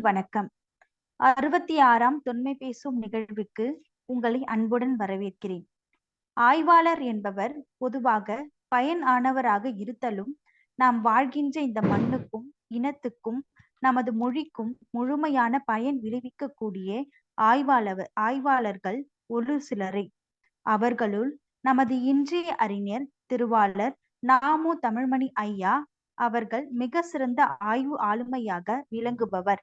வணக்கம். 66ஆம் தொன்மை பேசும் நிகழ்வுக்கு உங்களை அன்புடன் வரவேற்கிறேன். ஆய்வாளர் என்பவர் பொதுவாக பயன் ஆனவராக இருத்தலும், நாம் வாழ்கின்ற இந்த மண்ணுக்கும் இனத்துக்கும் நமது மொழிக்கும் முழுமையான பயன் விளைவிக்கக்கூடிய ஆய்வாளர்கள் ஒரு சிலரே. அவர்களுள் நமது இன்றைய அறிஞர் திருவாளர் நாமு தமிழ்மணி ஐயா அவர்கள் மிக சிறந்த ஆய்வு ஆளுமையாக விளங்குபவர்.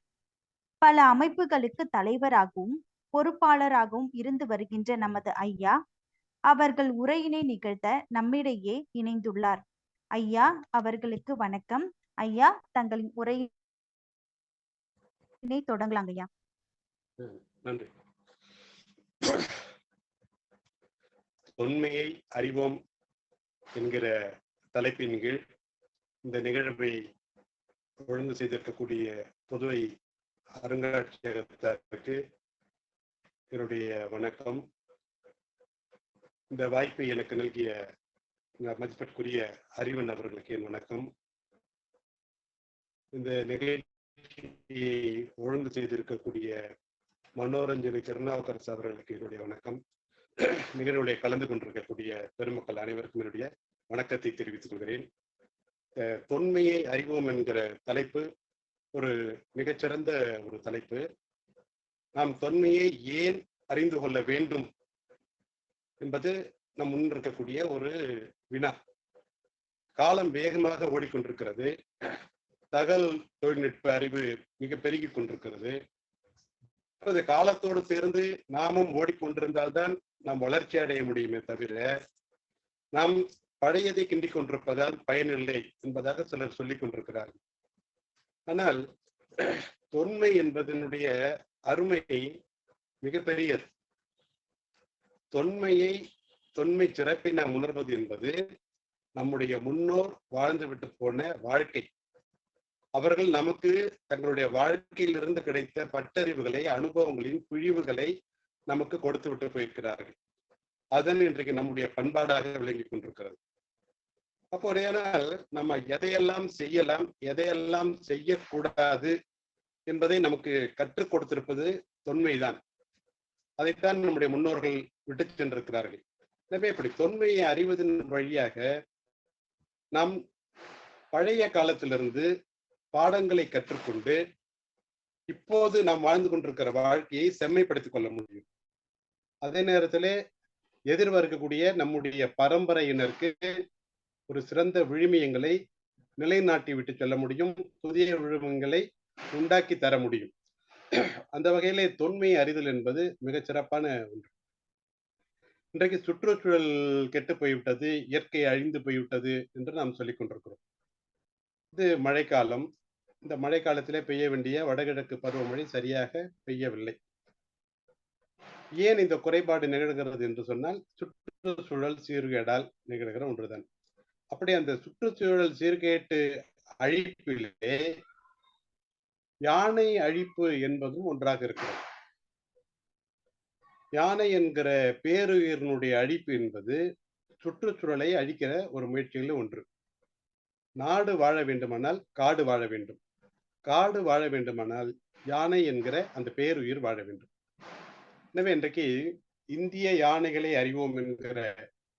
பல அமைப்புகளுக்கு தலைவராகவும் பொறுப்பாளராகவும் இருந்து வருகின்ற நமது ஐயா அவர்கள் உரையினை நிகழ்த்த நம்மிடையே இணைந்துள்ளார். ஐயா அவர்களுக்கு வணக்கம். ஐயா, தங்களின் உரையினை தொடங்கலாம் ஐயா. நன்றி. தொன்மையை அறிவோம் என்கிற தலைப்பின் கீழ் இந்த நிகழ்வை ஒழுங்கு செய்திருக்கக்கூடிய புதுவை அருங்காட்சியகத்திற்கு என்னுடைய வணக்கம். இந்த வாய்ப்பை எனக்கு நல்கிய மதிப்பிற்குரிய அறிவன் அவர்களுக்கு என் வணக்கம். இந்த நிகழ்ச்சியை ஒழுங்கு செய்திருக்கக்கூடிய மனோரஞ்சனி திருநாவுக்கரசு அவர்களுக்கு என்னுடைய வணக்கம். நிகழ்வுடைய கலந்து கொண்டிருக்கக்கூடிய பெருமக்கள் அனைவருக்கும் என்னுடைய வணக்கத்தை தெரிவித்துக் கொள்கிறேன். தொன்மையை அறிவோம் என்கிற தலைப்பு ஒரு மிகச்சிறந்த ஒரு தலைப்பு. நாம் தொன்மையை ஏன் அறிந்து கொள்ள வேண்டும் என்பது நம் முன் இருக்கக்கூடிய ஒரு வினா. காலம் வேகமாக ஓடிக்கொண்டிருக்கிறது. தகவல் தொழில்நுட்ப அறிவு மிக பெருகி கொண்டிருக்கிறது. காலத்தோடு சேர்ந்து நாமும் ஓடிக்கொண்டிருந்தால்தான் நாம் வளர்ச்சி அடைய முடியுமே தவிர, நாம் பழையதை கிண்டிக் கொண்டிருப்பதால் பயனில்லை என்பதாக சிலர் சொல்லிக் கொண்டிருக்கிறார்கள். ஆனால் தொன்மை என்பதனுடைய அருமை மிகப்பெரியது. தொன்மை சிறப்பை நாம் உணர்வது என்பது நம்முடைய முன்னோர் வாழ்ந்துவிட்டு போன வாழ்க்கை. அவர்கள் நமக்கு தங்களுடைய வாழ்க்கையிலிருந்து கிடைத்த பட்டறிவுகளை, அனுபவங்களின் பிழிவுகளை நமக்கு கொடுத்து விட்டு போயிருக்கிறார்கள். அதன் இன்றைக்கு நம்முடைய பண்பாடாக விளங்கி கொண்டிருக்கிறது. அப்படியானால் நம்ம எதையெல்லாம் செய்யலாம், எதையெல்லாம் செய்யக்கூடாது என்பதை நமக்கு கற்றுக் கொடுத்திருப்பது தொன்மைதான். அதைத்தான் நம்முடைய முன்னோர்கள் விட்டு சென்றிருக்கிறார்கள். எனவே இப்படி தொன்மையை அறிவதன் வழியாக நாம் பழைய காலத்திலிருந்து பாடங்களை கற்றுக்கொண்டு இப்போது நாம் வாழ்ந்து கொண்டிருக்கிற வாழ்க்கையை செம்மைப்படுத்திக் கொள்ள முடியும். அதே நேரத்திலே எதிர்வரக்கூடிய நம்முடைய பரம்பரையினருக்கு ஒரு சிறந்த விழுமியங்களை நிலைநாட்டி விட்டு செல்ல முடியும். புதிய விழுமியங்களை உண்டாக்கி தர முடியும். அந்த வகையிலே தொன்மை அறிதல் என்பது மிகச் சிறப்பான ஒன்று. இன்றைக்கு சுற்றுச்சூழல் கெட்டு போய்விட்டது, இயற்கை அழிந்து போய்விட்டது என்று நாம் சொல்லிக் கொண்டிருக்கிறோம். இது மழைக்காலம். இந்த மழை காலத்திலே பெய்ய வேண்டிய வடகிழக்கு பருவமழை சரியாக பெய்யவில்லை. ஏன் இந்த குறைபாடு நிகழ்கிறது என்று சொன்னால், சுற்றுச்சூழல் சீர்கேடால் நிகழ்கிற ஒன்றுதான். அப்படி அந்த சுற்றுச்சூழல் சீர்கேட்டு அழிப்பிலே யானை அழிப்பு என்பதும் ஒன்றாக இருக்கிறது. யானை என்கிற பேருயிரினுடைய அழிப்பு என்பது சுற்றுச்சூழலை அழிக்கிற ஒரு முயற்சிகளில் ஒன்று. நாடு வாழ வேண்டுமானால் காடு வாழ வேண்டும், காடு வாழ வேண்டுமானால் யானை என்கிற அந்த பேருயிர் வாழ வேண்டும். எனவே இன்றைக்கு இந்திய யானைகளை அறிவோம் என்கிற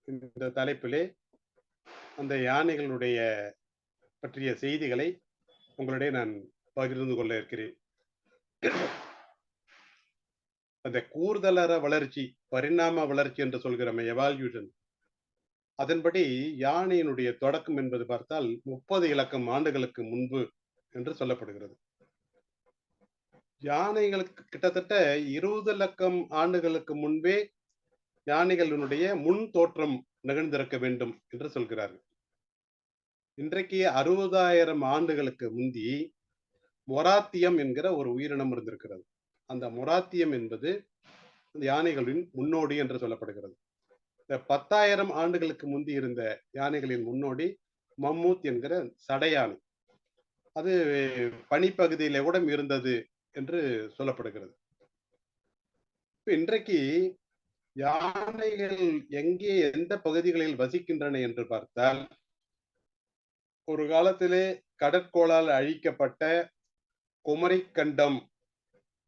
இந்த தலைப்பிலே அந்த யானைகளுடைய பற்றிய செய்திகளை உங்களுடைய நான் பகிர்ந்து கொள்ள இருக்கிறேன். அந்த கூர்தலர வளர்ச்சி, பரிணாம வளர்ச்சி என்று சொல்கிறோம், எவால்யூஷன். அதன்படி யானையினுடைய தொடக்கம் என்பது பார்த்தால் 30 இலக்கம் ஆண்டுகளுக்கு முன்பு என்று சொல்லப்படுகிறது. யானைகளுக்கு கிட்டத்தட்ட 20 லட்சம் ஆண்டுகளுக்கு முன்பே யானைகளினுடைய முன் தோற்றம் நிகழ்ந்திருக்க வேண்டும் என்று சொல்கிறார்கள். இன்றைக்கு 60,000 ஆண்டுகளுக்கு முந்தி மொராத்தியம் என்கிற ஒரு உயிரினம் இருந்திருக்கிறது. அந்த மொராத்தியம் என்பது யானைகளின் முன்னோடி என்று சொல்லப்படுகிறது. 10,000 ஆண்டுகளுக்கு முந்தி இருந்த யானைகளின் முன்னோடி மம்மூத் என்கிற சடையானை. அது பனிப்பகுதியில கூட இருந்தது என்று சொல்லப்படுகிறது. இன்றைக்கு யானைகள் எங்கே, எந்த பகுதிகளில் வசிக்கின்றன என்று பார்த்தால், ஒரு காலத்திலே கடற்கோளால் அழிக்கப்பட்ட குமரிக்கண்டம்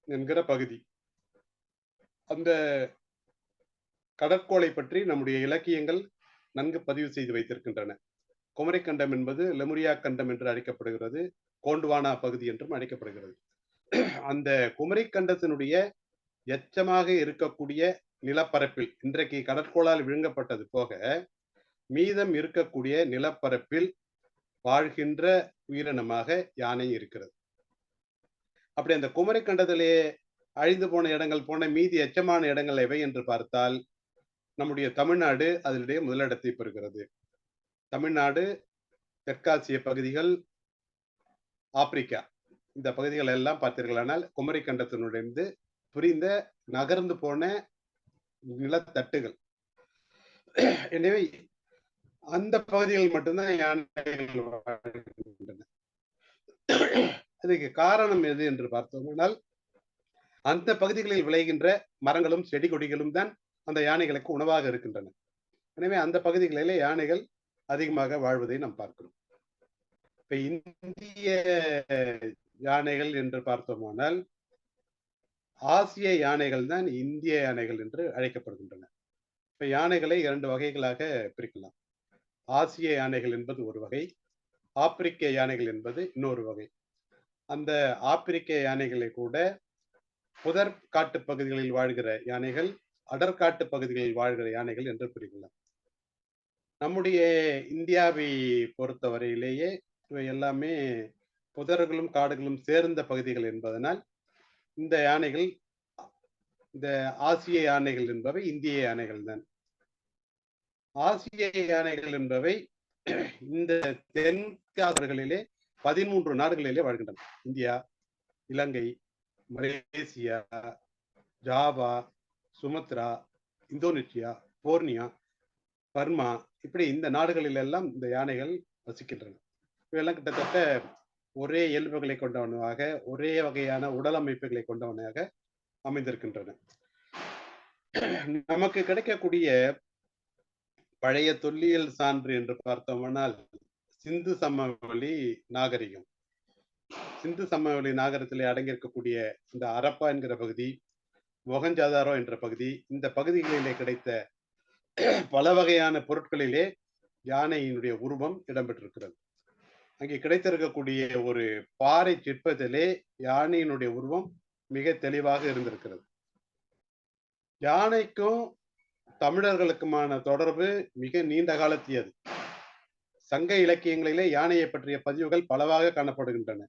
என்கிற பகுதி. அந்த கடற்கோளை பற்றி நம்முடைய இலக்கியங்கள் நன்கு பதிவு செய்து வைத்திருக்கின்றன. குமரிக்கண்டம் என்பது லெமுரியா கண்டம் என்று அழைக்கப்படுகிறது, கோண்டுவானா பகுதி என்றும் அழைக்கப்படுகிறது. அந்த குமரிக்கண்டத்தினுடைய எச்சமாக இருக்கக்கூடிய நிலப்பரப்பில் இன்றைக்கு கடற்கோளால் விழுங்கப்பட்டது போக மீதம் இருக்கக்கூடிய நிலப்பரப்பில் வாழ்கின்ற உயிரினமாக யானை இருக்கிறது. அப்படி அந்த குமரிக்கண்டத்திலே அழிந்து போன இடங்கள் போன மீதி எச்சமான இடங்கள் எவை என்று பார்த்தால் நம்முடைய தமிழ்நாடு அதனுடைய முதலிடத்தை பெறுகிறது. தமிழ்நாடு, தெற்காசிய பகுதிகள், ஆப்பிரிக்கா இந்த பகுதிகள் எல்லாம் பார்த்தீர்களானால் குமரிக்கண்டத்தினுடைந்து புரிந்த நகர்ந்து போன நிலத்தட்டுகள். எனவே அந்த பகுதிகள் மட்டும்தான் யானைகள் வாழ்கின்றன. அதுக்கு காரணம் எது என்று பார்த்தோம்னால் அந்த பகுதிகளில் விளைகின்ற மரங்களும் செடி கொடிகளும் தான் அந்த யானைகளுக்கு உணவாக இருக்கின்றன. எனவே அந்த பகுதிகளிலே யானைகள் அதிகமாக வாழ்வதை நாம் பார்க்கிறோம். இப்ப இந்திய யானைகள் என்று பார்த்தோமானால் ஆசிய யானைகள் தான் இந்திய யானைகள் என்று அழைக்கப்படுகின்றன. இப்ப யானைகளை 2 வகைகளாக பிரிக்கலாம். ஆசிய யானைகள் என்பது ஒரு வகை, ஆப்பிரிக்க யானைகள் என்பது இன்னொரு வகை. அந்த ஆப்பிரிக்க யானைகளை கூட புதர் காட்டு பகுதிகளில் வாழ்கிற யானைகள், அடர்காட்டு பகுதிகளில் வாழ்கிற யானைகள் என்று பிரிக்கலாம். நம்முடைய இந்தியாவை பொறுத்தவரையிலேயே இவை எல்லாமே புதர்களும் காடுகளும் சேர்ந்த பகுதிகள் என்பதனால் இந்த யானைகள், இந்த ஆசிய யானைகள் என்பவை இந்திய யானைகள் தான். ஆசிய யானைகள் என்பவை இந்த தென்காசிகளிலே 13 நாடுகளிலே வாழ்கின்றன. India, Ilangai, Malaysia, Java, Sumatra, Indonesia, Borneo, Burma, இப்படி இந்த நாடுகளில் எல்லாம் இந்த யானைகள் வசிக்கின்றன. இவையெல்லாம் கிட்டத்தட்ட ஒரே இயல்புகளை கொண்டவனாக, ஒரே வகையான உடல் அமைப்புகளை கொண்டவனாக அமைந்திருக்கின்றன. நமக்கு கிடைக்கக்கூடிய பழைய தொல்லியல் சான்று என்று பார்த்தோம்னால் சிந்து சமவெளி நாகரிகம். சிந்து சமவெளி நாகரிகத்திலே அடங்கியிருக்கக்கூடிய இந்த அரப்பா என்கிற பகுதி, மொகஞ்சாதாரோ என்ற பகுதி, இந்த பகுதிகளிலே கிடைத்த பல வகையான பொருட்களிலே யானையினுடைய உருவம் இடம்பெற்றிருக்கிறது. அங்கே கிடைத்திருக்கக்கூடிய ஒரு பாறை சிற்பத்திலே யானையினுடைய உருவம் மிக தெளிவாக இருந்திருக்கிறது. யானைக்கும் தமிழர்களுக்குமான தொடர்பு மிக நீண்ட காலத்தியது. சங்க இலக்கியங்களிலே யானையை பற்றிய பதிவுகள் பலவாக காணப்படுகின்றன.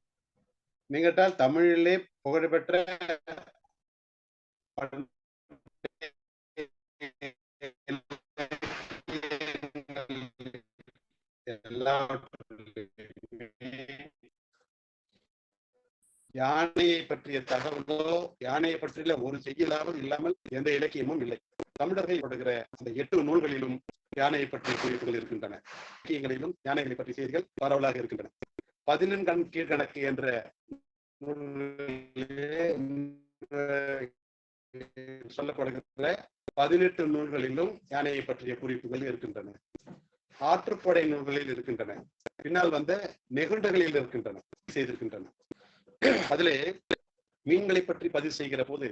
நீங்கட்டால் தமிழிலே புகழ்பெற்ற யானையை பற்றிய தகவலோ, யானையை பற்றிய ஒரு செய்யலாவது இல்லாமல் எந்த இலக்கியமும் இல்லை. தமிழர்கள் படுகிற அந்த 8 நூல்களிலும் யானையை பற்றிய குறிப்புகள் இருக்கின்றன. இலக்கியங்களிலும் யானைகளை பற்றிய செய்திகள் பரவலாக இருக்கின்றன. 14 கீழ்கணக்கு என்ற சொல்லப்படுகிற 18 நூல்களிலும் யானையை பற்றிய குறிப்புகள் இருக்கின்றன. ஆற்றுப்படை நூல்களில் இருக்கின்றன. பின்னால் வந்த நெகுண்டகளில் இருக்கின்றன, செய்திருக்கின்றன. அதிலே மீன்களை பற்றி பதிவு செய்கிற போது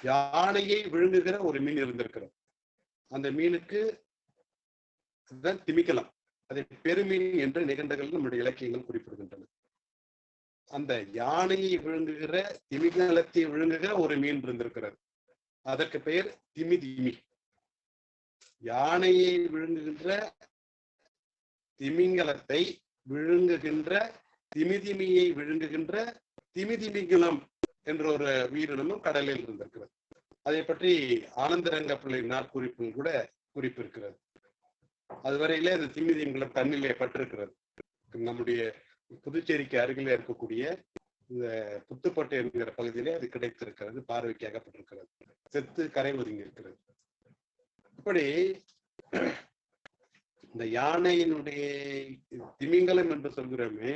யானையை விழுங்குகிற ஒரு மீன் இருந்திருக்கிறது. அந்த மீனுக்கு திமிங்கலம், அதை பெருமீன் என்று நிகண்டங்கள் நம்முடைய இலக்கியங்கள் குறிப்பிடுகின்றன. அந்த யானையை விழுங்குகிற திமிங்கலத்தை விழுங்குகிற ஒரு மீன் இருந்திருக்கிறது. அதற்கு பெயர் திமிதிமி. யானையை விழுங்குகின்ற திமிங்கலத்தை விழுங்குகின்ற திமிதிமியை விழுங்குகின்ற திமிதிமிங்கலம் என்ற ஒரு உயிரினமும் கடலில் இருந்திருக்கிறது. அதை பற்றி ஆனந்தரங்க பிள்ளை நாட்குறிப்பில் கூட குறிப்பு இருக்கிறது. அதுவரையிலே அந்த திமிதிமிங்கலம் தண்ணிலே பட்டிருக்கிறது. நம்முடைய புதுச்சேரிக்கு அருகிலே இருக்கக்கூடிய இந்த புத்துப்பட்டு என்கிற பகுதியிலே அது கிடைத்திருக்கிறது, பார்வைக்காகப்பட்டிருக்கிறது. செத்து கரை ஒதுங்கி இருக்கிறது. இப்படி இந்த யானையினுடைய திமிங்கலம் என்று சொல்கிறோமே,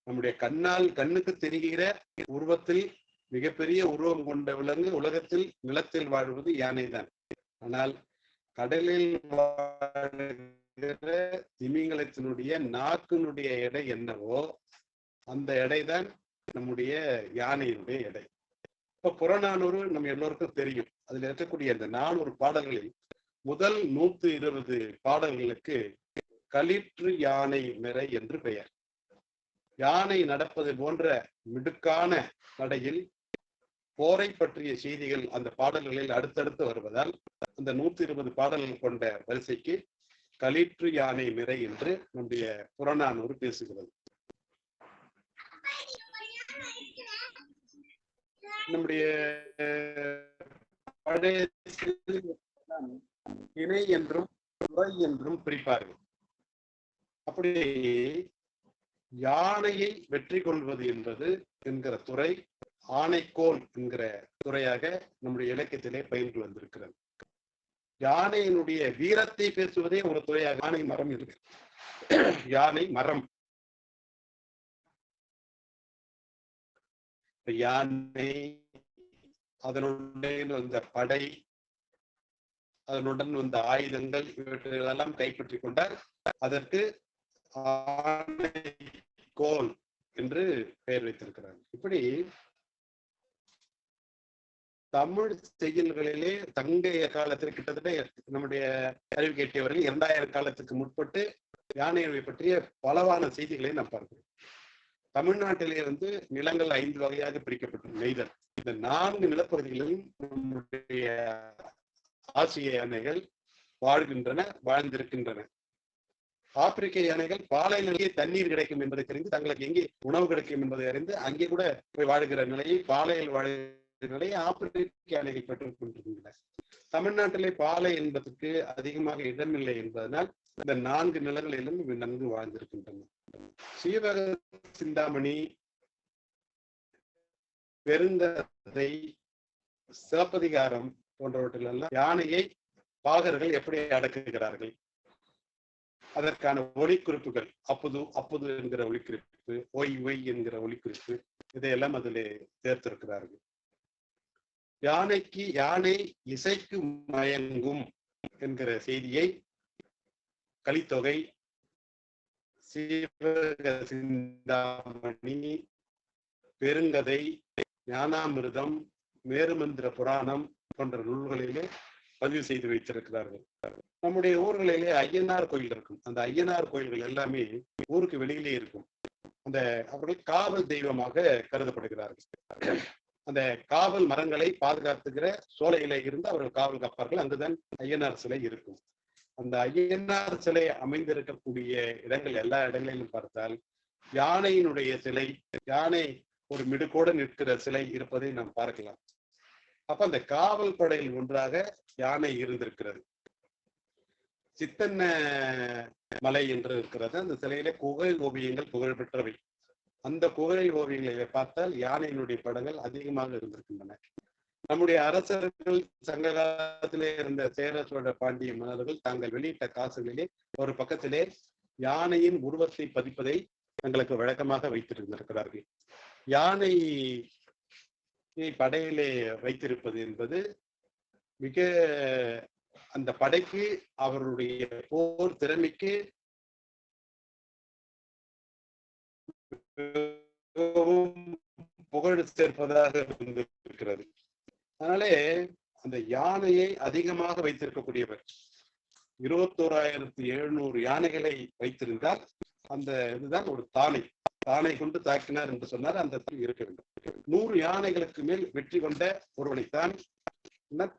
நம்முடைய கண்ணுக்கு தெரிகிற உருவத்தில் மிகப்பெரிய உருவம் கொண்ட விலங்கு உலகத்தில் நிலத்தில் வாழ்வது யானை தான். ஆனால் கடலில் வாழ்கிற திமிங்கலத்தினுடைய நாக்கினுடைய எடை என்னவோ அந்த எடை தான் நம்முடைய யானையினுடைய எடை. இப்ப புறநானூறு நம்ம எல்லோருக்கும் தெரியும். அதுல இருக்கக்கூடிய அந்த 400 பாடல்களில் முதல் 120 பாடல்களுக்கு களிற்று யானை மிறை என்று பெயர். யானை நடப்பது போன்ற மிடுக்கான நடையில் போரை பற்றிய செய்திகள் அந்த பாடல்களில் அடுத்தடுத்து வருவதால் அந்த 120 பாடல்கள் கொண்ட வரிசைக்கு களிற்று யானை மிறை என்று நம்முடைய புறநானூறு பேசுகிறது. நம்முடைய பழைய இணை என்றும் துறை என்றும் பிரிப்பார்கள். அப்படி யானையை வெற்றி கொள்வது என்பது என்கிற துறை ஆணைக்கோல் என்கிற துறையாக நம்முடைய இலக்கியத்திலே பயின்று வந்திருக்கிறது. யானையினுடைய வீரத்தை பேசுவதே ஒரு துறையாக யானை மரம் இருக்கு. யானை மரம், யானை, அதனுடன் வந்த படை, அதனுடன் வந்த ஆயுதங்கள், இவற்றையெல்லாம் கைப்பற்றி கொண்டார். அதற்கு ஆணைக்கோல் என்று பெயர் வைத்திருக்கிறார். இப்படி தமிழ் செய்யுள்களிலே தங்கைய காலத்தில் கிட்டத்தட்ட நம்முடைய அறிவு கேட்டியவர்கள் 2000 காலத்துக்கு முற்பட்டு யானையை பற்றிய பலவான செய்திகளை நாம் பார்க்கிறோம். தமிழ்நாட்டிலே நிலங்கள் 5 வகையாக பிரிக்கப்பட்டது. நெய்தல், இந்த 4 நிலப்பகுதிகளிலும் நம்முடைய ஆசிய யானைகள் வாழ்கின்றன, வாழ்ந்திருக்கின்றன. ஆப்பிரிக்க யானைகள் பாலைநிலையே தண்ணீர் கிடைக்கும் என்பதை தெரிந்து, தங்களுக்கு எங்கே உணவு கிடைக்கும் என்பதை அறிந்து அங்கே கூட போய் வாழ்கிற நிலையை, பாலையில் வாழ்கிற நிலையை ஆப்பிரிக்க யானைகள் பெற்றுக் கொண்டிருக்கின்றன. தமிழ்நாட்டிலே பாலை என்பதற்கு அதிகமாக இடமில்லை என்பதனால் இந்த 4 நிலங்களிலும் இவை நன்கு வாழ்ந்திருக்கின்றன. சீவக சிந்தாமணி, பெருங்கதை, சிலப்பதிகாரம் போன்றவற்றிலெல்லாம் யானையை பாகர்கள் எப்படி அடக்குகிறார்கள், அதற்கான ஒலிக்குறிப்புகள், அப்புது என்கிற ஒலிக்குறிப்பு, ஒய் ஒய் என்கிற ஒலிக்குறிப்பு, இதையெல்லாம் அதிலே சேர்த்திருக்கிறார்கள். யானை இசைக்கு மயங்கும் என்கிற செய்தியை கலித்தொகை, சீவக சிந்தாமணி, பெருங்கதை, ஞானாமிர்தம், மேருமந்திர புராணம் போன்ற நூல்களிலே பதிவு செய்து வைத்திருக்கிறார்கள். நம்முடைய ஊர்களிலே ஐயனார் கோயில் இருக்கும். அந்த ஐயனார் கோயில்கள் எல்லாமே ஊருக்கு வெளியிலே இருக்கும். அவர்கள் காவல் தெய்வமாக கருதப்படுகிறார்கள். அந்த காவல் மரங்களை பாதுகாத்துக்கிற சோலையில இருந்து அவர்கள் காவல் காப்பார்கள். அங்குதான் ஐயனார் சிலை இருக்கும். அந்த ஐயனார் சிலை அமைந்திருக்கக்கூடிய இடங்கள் எல்லா இடங்களிலும் பார்த்தால் யானையினுடைய சிலை, யானை ஒரு மிடுக்கோடு நிற்கிற சிலை இருப்பதை நாம் பார்க்கலாம். அப்ப அந்த காவல் படையில் ஒன்றாக யானை இருந்திருக்கிறது. சித்தன்ன மலை என்று இருக்கிறது. அந்த சிலையில குகை ஓவியங்கள் புகழ்பெற்றவை. அந்த குகை ஓவியங்களை பார்த்தால் யானையினுடைய படங்கள் அதிகமாக இருந்திருக்கின்றன. நம்முடைய அரசர்கள் சங்க காலத்திலே இருந்த சேர சோழ பாண்டிய மன்னர்கள் தாங்கள் வெளியிட்ட காசுகளிலே ஒரு பக்கத்திலே யானையின் உருவத்தை பதிப்பதை தங்களுக்கு வழக்கமாக வைத்திருந்திருக்கிறார்கள். யானை படையிலே வைத்திருப்பது என்பது மிக அந்த படைக்கு, அவருடைய போர் திறமைக்கு புகழ் சேர்ப்பதாக இருந்திருக்கிறது. அதனாலே அந்த யானையை அதிகமாக வைத்திருக்கக்கூடியவர் 21,700 யானைகளை வைத்திருந்தால் அந்த இதுதான் ஒரு தானை கொண்டு தாக்கினார் என்று சொன்னார். அந்த இருக்க வேண்டும். 100 யானைகளுக்கு மேல் வெற்றி கொண்ட ஒருவனைத்தான்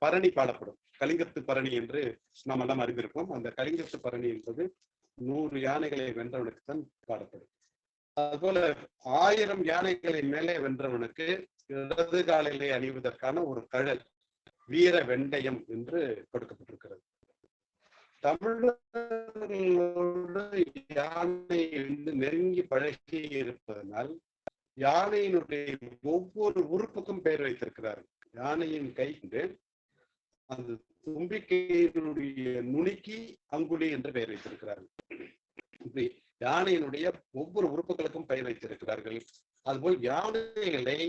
பரணி பாடப்படும். கலிங்கத்து பரணி என்று நாம் எல்லாம் அறிந்திருப்போம். அந்த கலிங்கத்து பரணி என்பது 100 யானைகளை வென்றவனுக்குத்தான் பாடப்படும். அதுபோல 1000 யானைகளை மேலே வென்றவனுக்கு இடது காலிலே அணிவதற்கான ஒரு கழல், வீர வெண்டயம் என்று கொடுக்கப்பட்டிருக்கிறது. தமிழர்களோடு யானை நெருங்கி பழகி இருப்பதனால் யானையினுடைய ஒவ்வொரு உறுப்புக்கும் பெயர் வைத்திருக்கிறார்கள். யானையின் கை அந்த தும்பிக்கையினுடைய நுனிக்கு அங்குலி என்று பெயர் வைத்திருக்கிறார்கள். இப்படி யானையினுடைய ஒவ்வொரு உறுப்புகளுக்கும் பெயர் வைத்திருக்கிறார்கள். அதுபோல் யானைகளை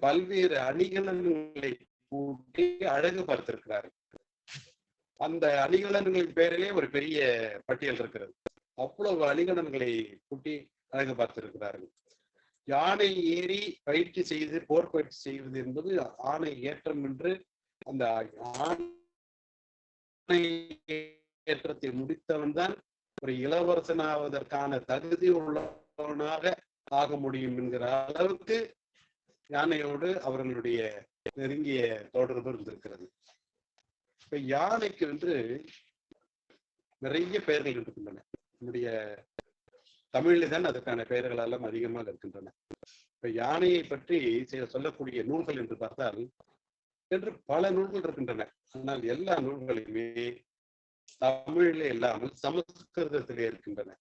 பல்வேறு அணிகலன்களை கூட்டி அழகு பார்த்திருக்கிறார்கள். அந்த அணிகலன்களின் பெயரிலே ஒரு பெரிய பட்டியல் இருக்கிறது. அவ்வளவு அணிகலன்களை கூட்டி அழகு பார்த்திருக்கிறார்கள். யானை ஏறி பயிற்சி செய்து போர் பயிற்சி செய்வது என்பது ஆணை ஏற்றம் என்று அந்த ஆணை ஏற்றத்தை முடித்தவன் தான் ஒரு இளவரசனாவதற்கான தகுதி உள்ளவனாக ஆக முடியும் என்கிற அளவுக்கு யானையோடு அவர்களுடைய நெருங்கிய தொடர்பு இருந்திருக்கிறது. இப்ப யானைக்கு வந்து நிறைய பெயர்கள் இருக்கின்றன. நம்முடைய தமிழில் தான் அதற்கான பெயர்கள் எல்லாம் அதிகமாக இருக்கின்றன. இப்ப யானையை பற்றி சொல்லக்கூடிய நூல்கள் என்று பார்த்தால் என்று பல நூல்கள் இருக்கின்றன. ஆனால் எல்லா நூல்களுமே தமிழிலே இல்லாமல் சமஸ்கிருதத்திலே இருக்கின்றன.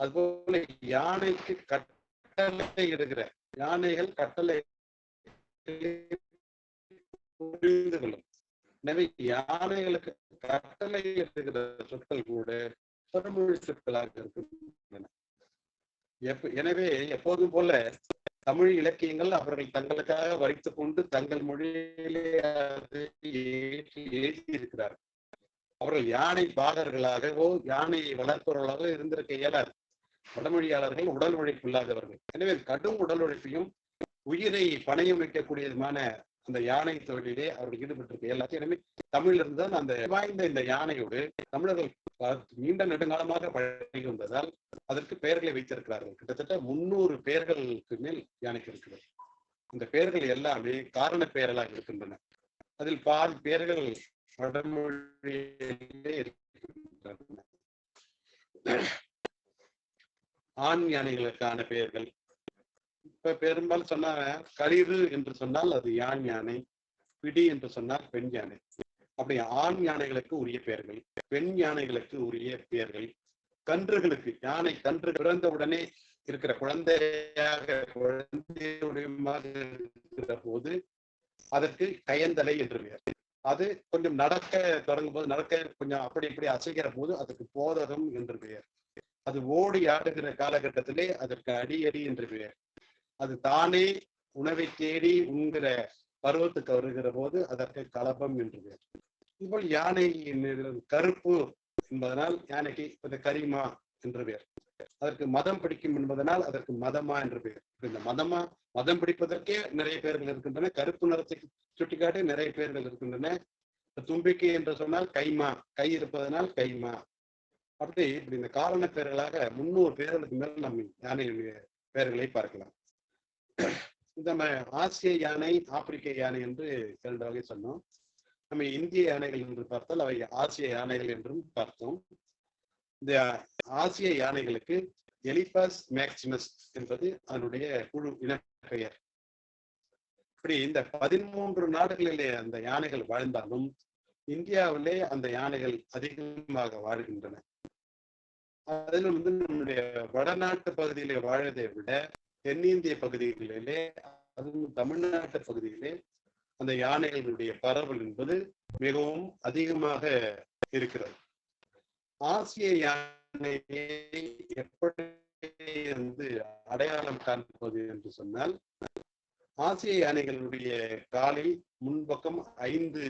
அதுபோல யானைக்கு கட்டளை இடுகிற யானைகள் கட்டளை புரிந்து கொள்ளும். எனவே யானைகளுக்கு கட்டளை இடுகிற சொற்கள் கூட பிறமொழி சொற்களாக இருக்கின்றன. எனவே எப்போதும் போல தமிழ் இலக்கியங்கள் அவர்கள் தங்களுக்காக வைத்துக் கொண்டு தங்கள் மொழியிலே எழுதி இருக்கிறார்கள். அவர்கள் யானை பாகர்களாகவோ யானையை வளர்ப்பவர்களாக இருந்திருக்க இயலாது. வடமொழியாளர்கள் உடல் உழைப்பு இல்லாதவர்கள். எனவே கடும் உடல் உழைப்பையும் உயிரை பணையம் வைக்கக்கூடியதுமான அந்த யானை தொழிலே அவர்கள் ஈடுபட்டிருக்க இயலாது. எனவே தமிழிலிருந்து தான் அந்த வாய்ந்த இந்த யானையோடு தமிழர்கள் நீண்ட நெடுங்காலமாக பழகி வந்ததால் அதற்கு பெயர்களை வைத்திருக்கிறார்கள். கிட்டத்தட்ட 300 பெயர்களுக்கு மேல் யானைக்கு இருக்கிறது. இந்த பெயர்கள் எல்லாமே காரண பெயர்களாக இருக்கின்றன. அதில் பால் பெயர்கள் வடமொழியிலே இருக்கின்றன. ஆண் யானைகளுக்கான பெயர்கள் இப்ப பெரும்பாலும் சொன்ன களிறு என்று சொன்னால் அது யான் யானை, பிடி என்று சொன்னால் பெண் யானை. அப்படி ஆண் யானைகளுக்கு உரிய பெயர்கள், பெண் யானைகளுக்கு உரிய பெயர்கள், கன்றுகளுக்கு யானை கன்று பிறந்தவுடனே இருக்கிற குழந்தையாக இருக்கிற போது அதற்கு கயந்தலை என்று பெயர். அது கொஞ்சம் நடக்க தொடங்கும் போது நடக்க கொஞ்சம் அப்படி இப்படி அசைக்கிற போது அதுக்கு போதகம் என்று பெயர். அது ஓடி ஆடுகிற காலகட்டத்திலே அதற்கு அடியடி என்று பெயர். அது தானே உணவை தேடி உண்கிற பருவத்துக்கு வருகிற போது அதற்கு கலபம் என்று பெயர். இதுபோல் யானை கருப்பு என்பதனால் யானைக்கு கரிமா என்று பெயர். அதற்கு மதம் பிடிக்கும் என்பதனால் அதற்கு மதமா என்று பெயர். இந்த மதம் பிடிப்பதற்கே நிறைய பெயர்கள் இருக்கின்றன. கருப்பு நிறத்தை சுட்டிக்காட்டி நிறைய பெயர்கள் இருக்கின்றன. தும்பிக்கை என்று சொன்னால் கைமா, கை இருப்பதனால் கைமா. அப்படி இப்படி இந்த காரண பெயர்களாக 300 பெயர்களுக்கு மேல் நம்ம யானைகளுடைய பெயர்களை பார்க்கலாம். இந்த ஆசிய யானை, ஆப்பிரிக்க யானை என்று 2 வகை சொன்னோம். நம்ம இந்திய யானைகள் என்று பார்த்தால் அவை ஆசிய யானைகள் என்றும் பார்த்தோம். இந்த ஆசிய யானைகளுக்கு எலிபாஸ் மேக்சிமஸ் என்பது அதனுடைய குழு இனப்பெயர். இப்படி இந்த 13 நாடுகளிலே அந்த யானைகள் வாழ்ந்தாலும் இந்தியாவிலே அந்த யானைகள் அதிகமாக வாழ்கின்றன. அதிலும் நம்முடைய வடநாட்டு பகுதியிலே வாழதை விட தென்னிந்திய பகுதிகளிலே, அதுவும் தமிழ்நாட்டு பகுதியிலே அந்த யானைகளுடைய பரவல் என்பது மிகவும் அதிகமாக இருக்கிறது. ஆசிய யானையை எப்படி அடையாளம் காண்பது என்று சொன்னால், ஆசிய யானைகளுடைய காலில் முன்பக்கம் 5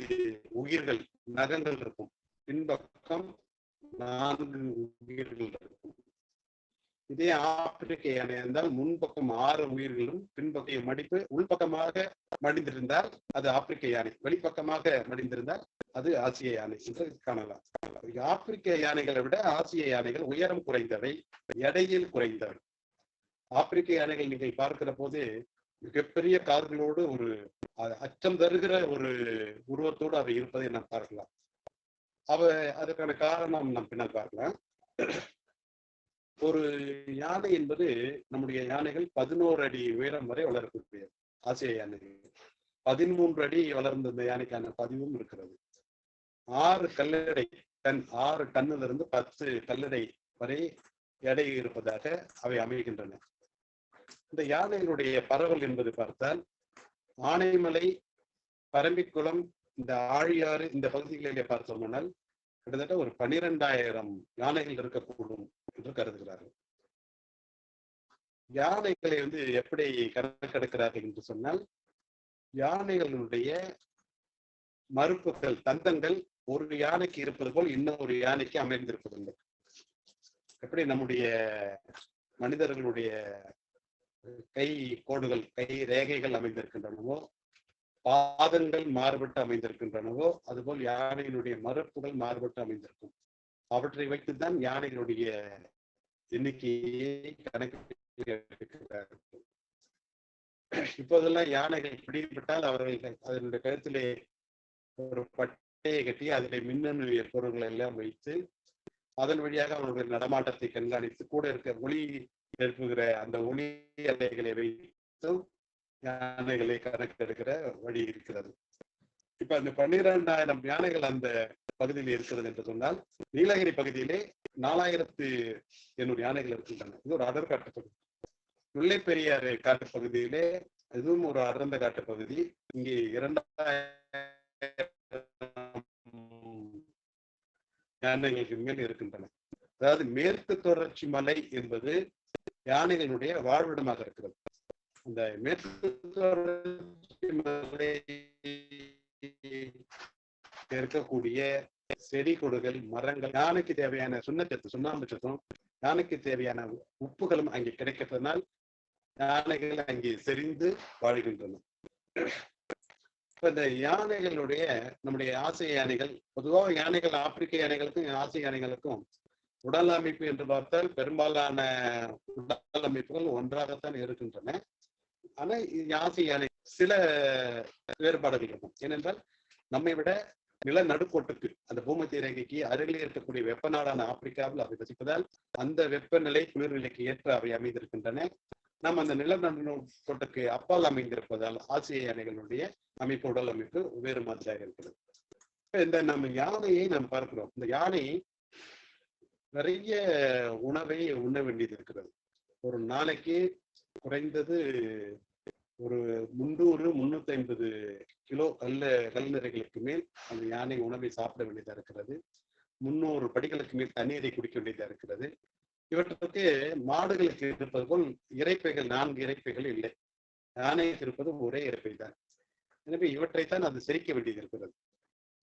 உயிர்கள் நகங்கள் இருக்கும், பின்பக்கம் 4 உயிர்கள் இருக்கும். இதே ஆப்பிரிக்க யானை இருந்தால் முன்பக்கம் 6 உயிர்களும் பின்பக்கம் மடிப்பு உள்பக்கமாக மடிந்திருந்தால் அது ஆப்பிரிக்க யானை, வெளிப்பக்கமாக மடிந்திருந்தால் அது ஆசிய யானை என்று காணலாம். ஆப்பிரிக்க யானைகளை விட ஆசிய யானைகள் உயரம் குறைந்தவை, எடையில் குறைந்தவை. ஆப்பிரிக்க யானைகள் நீங்கள் பார்க்கிற போது மிகப்பெரிய கால்களோடு ஒரு அச்சம் தருகிற ஒரு உருவத்தோடு அவை இருப்பதை நாம் பார்க்கலாம். அதுக்கான காரணம் நாம் பின்னால் பார்க்கலாம். ஒரு யானை என்பது நம்முடைய யானைகள் 11 அடி உயரம் வரை வளரக்கூடியது. ஆசிய யானைகள் 13 அடி வளர்ந்த இந்த யானைக்கான பதிவும் இருக்கிறது. 6 கல்லடை டன், 6 டன்னிலிருந்து 10 கல்லடை வரை எடை இருப்பதாக அவை அமைகின்றன. இந்த யானைகளுடைய பரவல் என்பது பார்த்தால் ஆனைமலை, பரம்பிக்குளம், இந்த ஆழியாறு இந்த பகுதிகளிலே பார்த்தோம்னால் கிட்டத்தட்ட ஒரு 12,000 யானைகள் இருக்கக்கூடும் என்று கருதுகிறார்கள். யானைகளை எப்படி கணக்கெடுக்கிறார்கள் என்று சொன்னால், யானைகளுடைய மறுப்புகள், தந்தங்கள் ஒரு யானைக்கு இருப்பது போல் இன்னொரு யானைக்கு அமைந்திருப்பதில்லை. எப்படி நம்முடைய மனிதர்களுடைய கை கோடுகள், கை ரேகைகள் அமைந்திருக்கின்றனவோ, பாதங்கள் மாறுபட்டு அமைந்திருக்கின்றனவோ, அதுபோல் யானையினுடைய மறுப்புகள் மாறுபட்டு அமைந்திருக்கும். அவற்றை வைத்துதான் யானைகளுடைய எண்ணிக்கையை கணக்கிடுகிறார்கள். இப்போதெல்லாம் யானைகள் பிடிபட்டால் அவர்கள் அதனுடைய கழுத்திலே ஒரு பட்டையை கட்டி அதில் மின்னணு பொருட்களை எல்லாம் வைத்து அதன் வழியாக அவர்களுடைய நடமாட்டத்தை கண்காணித்து கூட இருக்க ஒளி எழுப்புகிற அந்த ஒளி அலைகளை வைத்தும் யானைகளை கணக்கெடுக்கிற வழி இருக்கிறது. இப்ப அந்த 12,000 யானைகள் அந்த பகுதியில் இருக்கிறது என்று சொன்னால், நீலகிரி பகுதியிலே 4,800 யானைகள் இருக்கின்றன. இது ஒரு அடர் காட்டு பகுதி. முல்லை பெரியாறு காட்டு பகுதியிலே இதுவும் ஒரு அடர்ந்த காட்டு பகுதி. இங்கே 2,000 யானைகளுக்கு மேல் இருக்கின்றன. அதாவது மேற்கு தொடர்ச்சி மலை என்பது யானைகளுடைய வாழ்விடமாக இருக்கிறது. அந்த மேற்கு தொடர்ச்சி மலை இருக்கக்கூடிய செடி கொடிகள், மரங்கள், யானைக்கு தேவையான சுண்ணச்சத்து, சுண்ணாம்பு சத்தும், யானைக்கு தேவையான உப்புகளும் அங்கே கிடைக்கிறதுனால் யானைகள் அங்கே செறிந்து வாழ்கின்றன. இந்த யானைகளுடைய நம்முடைய ஆசிய யானைகள், பொதுவாக யானைகள் ஆப்பிரிக்க யானைகளுக்கும் ஆசிய யானைகளுக்கும் உடல் அமைப்பு என்று பார்த்தால் பெரும்பாலான உடல் அமைப்புகள் ஒன்றாகத்தான் இருக்கின்றன. ஆனா ஆசிய யானை சில வேறுபாடுகள் இருக்கும். ஏனென்றால் நம்மை விட நில நடுக்கோட்டுக்கு, அந்த பூமத்திய ரேகைக்கு அருகில் இருக்கக்கூடிய வெப்ப நாடான ஆப்பிரிக்காவில் அவை வசிப்பதால் அந்த வெப்பநிலை குளிர்நிலைக்கு ஏற்ற அவை அமைந்திருக்கின்றன. நாம் அந்த நில நடுக்கோட்டுக்கு அப்பால் அமைந்திருப்பதால் ஆசிய யானைகளுடைய அமைப்பு, உடல் அமைப்பு வேறு மாதிரியாக இருக்கிறது. இந்த நம்ம யானையை நாம் பார்க்கிறோம். இந்த யானை நிறைய உணவை உண்ண வேண்டியது இருக்கிறது. ஒரு நாளைக்கு குறைந்தது ஒரு 300-350 கிலோ கல்நீரைகளுக்கு மேல் அந்த யானை உணவை சாப்பிட வேண்டியதா இருக்கிறது. 300 படிகளுக்கு மேல் தண்ணீரை குடிக்க வேண்டியதா இருக்கிறது. இவற்றுக்கு மாடுகளுக்கு இருப்பது போல் இறைப்பைகள், 4 இறைப்பைகள் இல்லை. யானைக்கு இருப்பது ஒரே இறைப்பை தான். எனவே இவற்றைத்தான் அது செரிக்க வேண்டியது இருக்கிறது.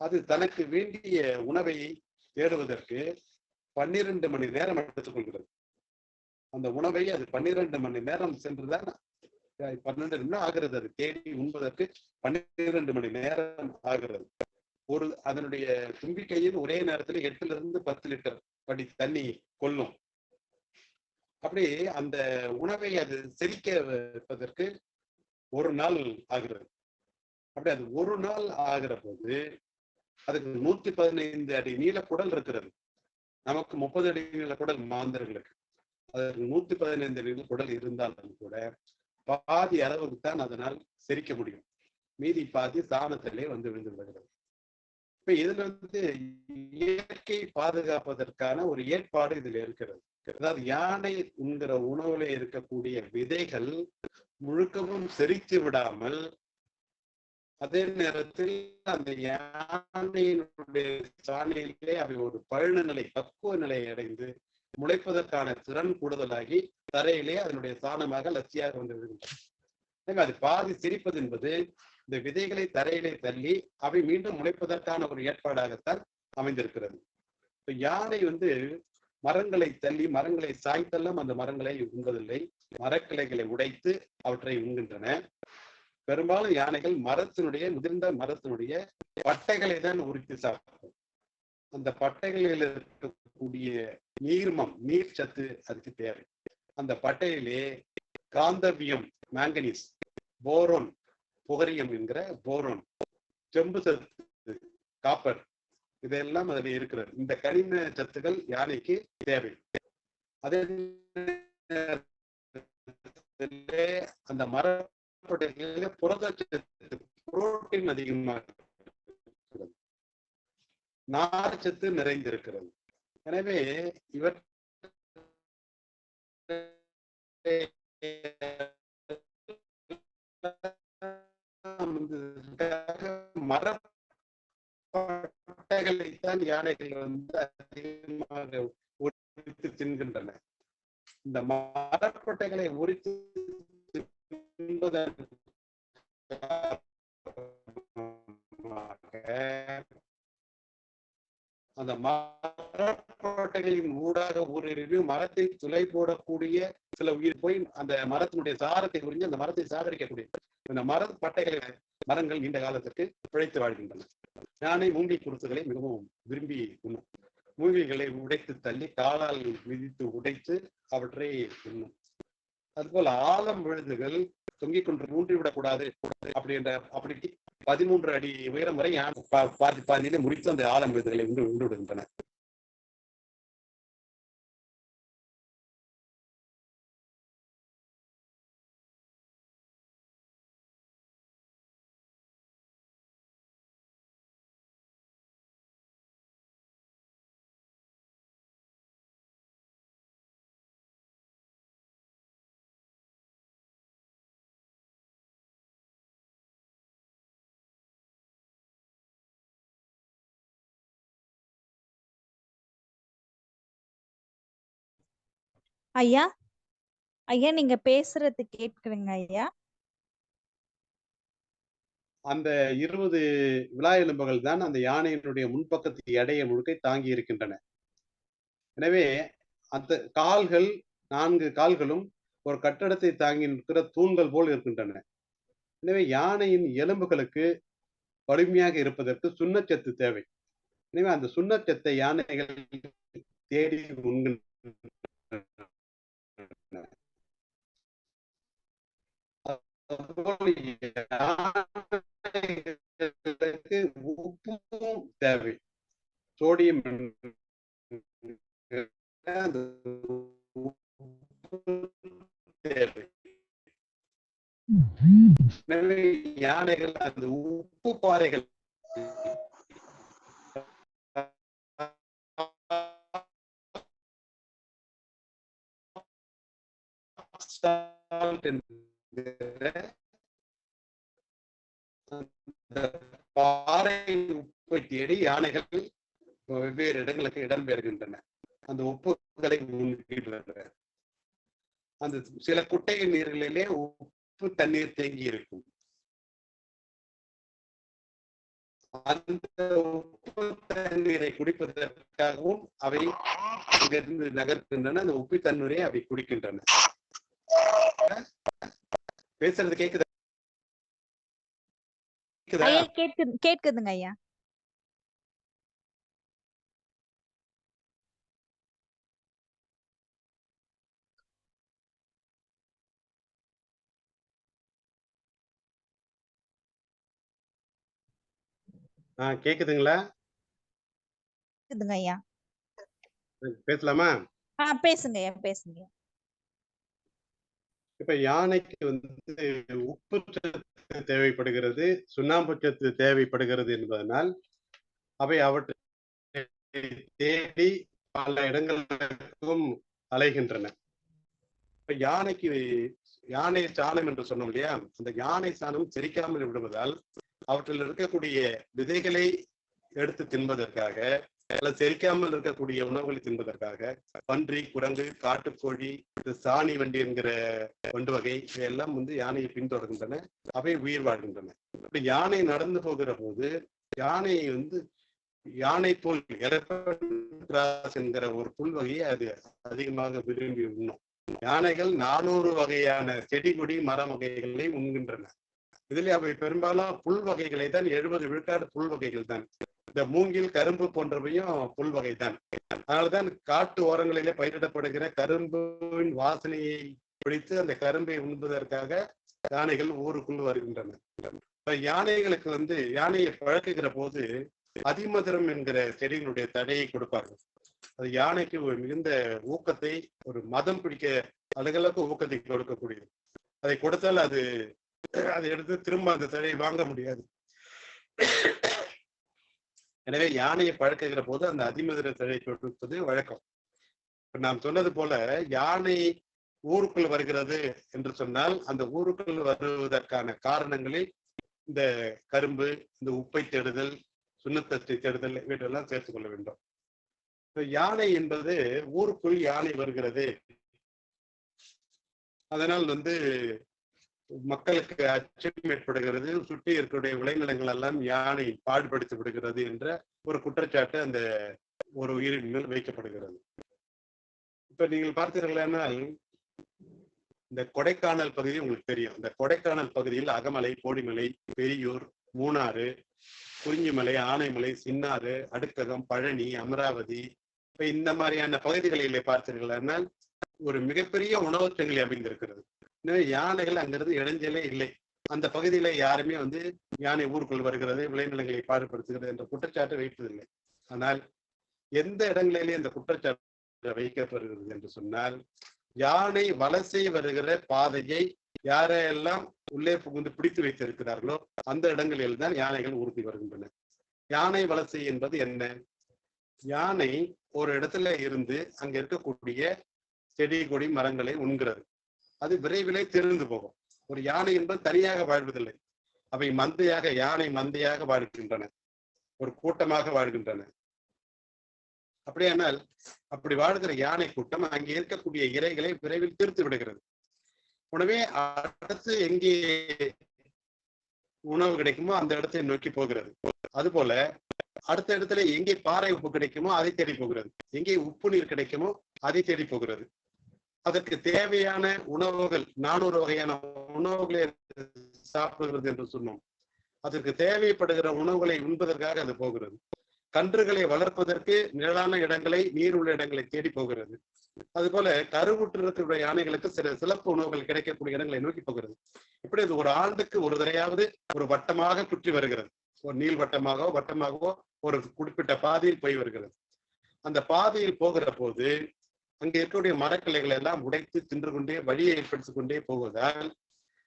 அது தனக்கு வேண்டிய உணவை தேடுவதற்கு 12 மணி நேரம் எடுத்துக்கொள்கிறது. அந்த உணவை அது 12 மணி நேரம் சென்றுதான் 12 நிமிடம் ஆகிறது. அது தேடி உண்பதற்கு 12 மணி நேரம் ஆகிறது. அதனுடைய தும்பிக்கையில் ஒரே நேரத்தில் 8-10 லிட்டர் படி தண்ணி கொள்ளும். அப்படி அந்த உணவை அது செரிக்க வைப்பதற்கு 1 நாள் ஆகிறது. அப்படி அது 1 நாள் ஆகிற போது அதுக்கு 115 அடி நீள குடல் இருக்கிறது. நமக்கு 30 அடி நீள குடல் மாந்தர்களுக்கு. அதற்கு 115 அடி குடல் இருந்தாலும் கூட பாதி அளவுக்கு தான் அதனால் செரிக்க முடியும். மீதி பாதி சாணத்திலே வந்து விழுந்து விடுகிறது. இப்ப இதுல இயற்கை பாதுகாப்பதற்கான ஒரு ஏற்பாடு இதுல இருக்கிறது. அதாவது யானை உண்கிற உணவுல இருக்கக்கூடிய விதைகள் முழுக்கவும் செரித்து விடாமல், அதே நேரத்தில் அந்த யானையினுடைய சாணையிலே அவை ஒரு பழுன நிலை, பக்குவ நிலையை அடைந்து முளைப்பதற்கான திறன் கூடுதலாகி தரையிலே அதனுடைய சாணமாக லட்சியாக வந்து விடுகின்றன. அது பாதி சிரிப்பது என்பது இந்த விதைகளை தரையிலே தள்ளி அவை மீண்டும் முளைப்பதற்கான ஒரு ஏற்பாடாகத்தான் அமைந்திருக்கிறது. இப்ப யானை மரங்களை தள்ளி, மரங்களை சாய்த்தெல்லாம் அந்த மரங்களை உண்பதில்லை. மரக்கிளைகளை உடைத்து அவற்றை உண்கின்றன. பெரும்பாலும் யானைகள் முதிர்ந்த மரத்தினுடைய பட்டைகளை தான் உரித்து சாப்பிடும். அந்த பட்டைகளில் இருக்கக்கூடிய நீர் சத்து அதுக்கு தேவை. அந்த பட்டையிலே காந்தவியம், மேங்கனீஸ், போரோன், புகரியம் என்கிற போரோன், செம்பு சத்து, காப்பர், இதெல்லாம் அதில் இருக்கிறது. இந்த கனிம சத்துக்கள் யானைக்கு தேவை. அதே அந்த மரப்பட்டைகளில் புரதச்சத்து, புரோட்டீன் அதிகமாக இருக்கிறது, நார்ச்சத்து நிறைந்திருக்கிறது. எனவே இவர் மரப்பட்டைகளைத்தான் யானைகள் அதிகமாக உரித்து தின்கின்றன. இந்த மரப்பட்டைகளை உரித்து தின்பதன் அந்த மரப்பட்டைகளில் மரப்பட்டைகளின் ஊடாக ஊடுருவி மரத்தை துளை போடக்கூடிய சில உயிர் போய் அந்த மரத்தினுடைய சாரத்தை உறிஞ்சி அந்த மரத்தை சாகரிக்கக்கூடிய இந்த மரங்கள் நீண்ட காலத்திற்கு பிழைத்து வாழ்கின்றன. யானை மூங்கில் குருத்துகளை மிகவும் விரும்பி உண்ணும். மூங்கில்களை உடைத்து தள்ளி காலால் மிதித்து உடைத்து அவற்றை உண்ணும். அதுபோல ஆலம் விழுதுகள் தொங்கிக் கொண்டு ஊன்றிவிடக்கூடாது அப்படி 13 அடி உயரம் வரை பாதியிலே முறித்து அந்த ஆலம் விழுதுகளை உண்டு விடுகின்றன. ஐயா ஐயா நீங்க பேசுறது கேட்குறேங்க ஐயா. அந்த 20 விலா எலும்புகள் தான் அந்த யானையினுடைய முன்பக்கத்து எடையை முழுக்க தாங்கி இருக்கின்றன. எனவே அந்த கால்கள் 4 கால்களும் ஒரு கட்டடத்தை தாங்கி நிற்கிற தூண்கள் போல் இருக்கின்றன. எனவே யானையின் எலும்புகளுக்கு வலிமையாக இருப்பதற்கு சுண்ணச்சத்து தேவை. எனவே அந்த சுண்ணச்சத்தை யானைகள் தேடி உண்கின்றன. உப்பும் தேவை, சோடியம் தேவை. எனவே யானைகள் அந்த உப்பு பாறைகள் பாறை உப்பை தேடி யானைகள் வெவ்வேறு இடங்களுக்கு இடம்பெறுகின்றன. அந்த உப்புகளை அந்த சில குட்டை நீர்களிலே உப்பு தண்ணீர் தேங்கி இருக்கும். அந்த உப்பு தண்ணீரை குடிப்பதற்காகவும் அவை இங்கிருந்து நகர்கின்றன. அந்த உப்பு தண்ணீரை அவை குடிக்கின்றன. பேசுறது கேக்குதா? கேக்குதுங்க ஐயா. கேக்குதுங்களா? கேக்குதுங்க ஐயா. பேசலாமா? பேசுங்க ஐயா, பேசுங்க. இப்ப யானைக்கு உப்பு சத்து தேவைப்படுகிறது, சுண்ணாம்பு சத்து தேவைப்படுகிறது என்பதனால் அவை அவற்றை தேடி பல இடங்களுக்கும் அலைகின்றன. இப்ப யானை சாணம் என்று சொன்னோம் இல்லையா? அந்த யானை சாணம் செரிக்காமல் விடுவதால் அவற்றில் இருக்கக்கூடிய விதைகளை எடுத்து தின்பதற்காக அல்லது செரிக்காமல் இருக்கக்கூடிய உணவுகளை தின்பதற்காக பன்றி, குரங்கு, காட்டுக்கோழி, சாணி வண்டி என்கிற வண்டு வகை இவையெல்லாம் யானையை பின்தொடர்கின்றன. அவை உயிர் வாழ்கின்றன. இப்ப யானை நடந்து போகிற போது யானை புல் என்கிற ஒரு புல் வகையை அது அதிகமாக விரும்பி உண்ணும். யானைகள் 400 வகையான செடி கொடி மர வகைகளை உண்கின்றன. இதுல அவை பெரும்பாலும் புல் வகைகளை தான், 70 விழுக்காடு புல் வகைகள் தான். இந்த மூங்கில், கரும்பு போன்றவையும் புல் வகை தான். அதனாலதான் காட்டு ஓரங்களிலே பயிரிடப்படுகிற கரும்பின் வாசனையை பிடித்து அந்த கரும்பை உண்பதற்காக யானைகள் ஊருக்குள் வருகின்றன. யானைகளுக்கு யானையை பழக்குகிற போது அதிமதுரம் என்கிற செடிகளுடைய தடையை கொடுப்பார்கள். அது யானைக்கு ஒரு மிகுந்த ஊக்கத்தை, ஒரு மதம் பிடிக்க அழகழகு ஊக்கத்தை கொடுக்கக்கூடியது. அதை கொடுத்தால் அதை எடுத்து திரும்ப அந்த தடையை வாங்க முடியாது. எனவே யானையை பழக்குகிற போது அந்த அதிமதுர தடையை கொடுப்பது வழக்கம். நாம் சொன்னது போல யானை ஊருக்குள் வருகிறது என்று சொன்னால் அந்த ஊருக்குள் வருவதற்கான காரணங்களில் இந்த கரும்பு, இந்த உப்பை தேடுதல், சுண்ணத்தை தேடுதல் இவற்றெல்லாம் சேர்த்துக் கொள்ள வேண்டும். யானை என்பது ஊருக்குள் யானை வருகிறது, அதனால் மக்களுக்கு அச்சம் ஏற்படுகிறது, சுற்றி இருக்கக்கூடிய விளைநிலங்கள் எல்லாம் யானை பாடுபடுத்தி விடுகிறது என்ற ஒரு குற்றச்சாட்டு அந்த ஒரு உயிரின் மேல் வைக்கப்படுகிறது. இப்ப நீங்கள் பார்த்தீர்களானால் இந்த கொடைக்கானல் பகுதி உங்களுக்கு தெரியும். இந்த கொடைக்கானல் பகுதியில் அகமலை, கோடிமலை, பெரியூர், மூணாறு, குறிஞ்சிமலை, ஆனைமலை, சின்னாறு, அடுக்ககம், பழனி, அமராவதி, இப்ப இந்த மாதிரியான பகுதிகளிலே பார்த்தீர்களானால் ஒரு மிகப்பெரிய உணவு சங்கிலி அமைந்திருக்கிறது. எனவே யானைகள் அங்கிருந்து இடைஞ்சலே இல்லை. அந்த பகுதியில யாருமே யானை ஊருக்குள் வருகிறது, விளைநிலங்களை பாடுபடுத்துகிறது என்ற குற்றச்சாட்டு வைப்பதில்லை. ஆனால் எந்த இடங்களிலே இந்த குற்றச்சாட்டு வைக்கப்படுகிறது என்று சொன்னால், யானை வலசை வருகிற பாதையை யாரெல்லாம் உள்ளே புகுந்து பிடித்து வைத்திருக்கிறார்களோ அந்த இடங்களில் தான் யானைகள் ஊருக்கு வருகின்றன. யானை வலசை என்பது என்ன? யானை ஒரு இடத்துல இருந்து அங்க இருக்கக்கூடிய செடி கொடி மரங்களை உண்கிறது. அது விரைவிலே திறந்து போகும். ஒரு யானை என்பது தனியாக வாழ்வதில்லை. அவை மந்தையாக, யானை மந்தையாக வாழ்கின்றன, ஒரு கூட்டமாக வாழ்கின்றன. அப்படியானால் அப்படி வாழ்கிற யானை கூட்டம் அங்கே இருக்கக்கூடிய இரைகளை விரைவில் தீர்த்து விடுகிறது. உணவே அடுத்து எங்கே உணவு கிடைக்குமோ அந்த இடத்தை நோக்கி போகிறது. அதுபோல அடுத்த இடத்துல எங்கே பாறை உப்பு கிடைக்குமோ அதை தேடி போகிறது, எங்கே உப்பு நீர் கிடைக்குமோ அதை தேடி போகிறது. அதற்கு தேவையான உணவுகள் 400 வகையான உணவுகளை சாப்பிடுகிறது என்று சொன்னோம். அதற்கு தேவைப்படுகிற உணவுகளை உண்பதற்காக அது போகிறது. கன்றுகளை வளர்ப்பதற்கு நிழலான இடங்களை, நீர் உள்ள இடங்களை தேடி போகிறது. அதுபோல கருவுற்று யானைகளுக்கு சில சிறப்பு உணவுகள் கிடைக்கக்கூடிய இடங்களை நோக்கி போகிறது. இப்படி அது ஒரு ஆண்டுக்கு ஒரு தடையாவது ஒரு வட்டமாக சுற்றி வருகிறது. ஒரு நீள் வட்டமாகவோ ஒரு குறிப்பிட்ட பாதையில் போய் வருகிறது. அந்த பாதையில் போகிற போது அங்கே இருக்கக்கூடிய மரக்கிளைகளை எல்லாம் உடைத்து தின்று கொண்டே வழியை ஏற்படுத்திக் கொண்டே போவதால்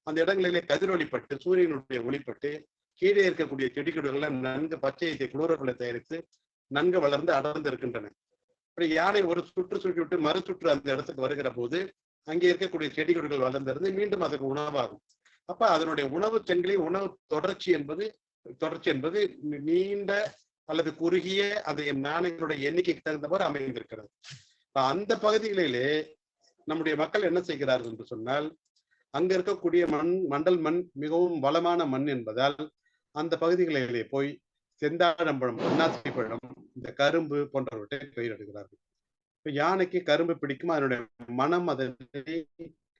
அந்த இடங்களிலே கதிரொளிப்பட்டு சூரியனுடைய ஒளிப்பட்டு கீழே இருக்கக்கூடிய செடிகொடிகள் நன்கு பச்சையத்தை குளோரோபிளை தயாரித்து நன்கு வளர்ந்து அடர்ந்து இருக்கின்றன. அப்படி யானை ஒரு சுற்று சுற்றி மறு சுற்று அந்த இடத்துக்கு வருகிற போது அங்கே இருக்கக்கூடிய செடிகொடிகள் வளர்ந்திருந்து மீண்டும் அதற்கு உணவாகும். அப்ப அதனுடைய உணவு சங்கிலி, உணவு தொடர்ச்சி என்பது நீண்ட அல்லது குறுகிய அந்த யானைகளுடைய எண்ணிக்கைக்கு தகுந்தவாறு அமைந்திருக்கிறது. அந்த பகுதிகளிலே நம்முடைய மக்கள் என்ன செய்கிறார்கள் என்று சொன்னால், அங்க இருக்கக்கூடிய மண்டல் மண் மிகவும் வளமான மண் என்பதால் அந்த பகுதிகளிலே போய் செந்தாழம்பழம், அன்னாசி பழம், இந்த கரும்பு போன்றவற்றை பயிரிடுகிறார்கள். இப்ப யானைக்கு கரும்பு பிடிக்கும், அதனுடைய மனம் அதை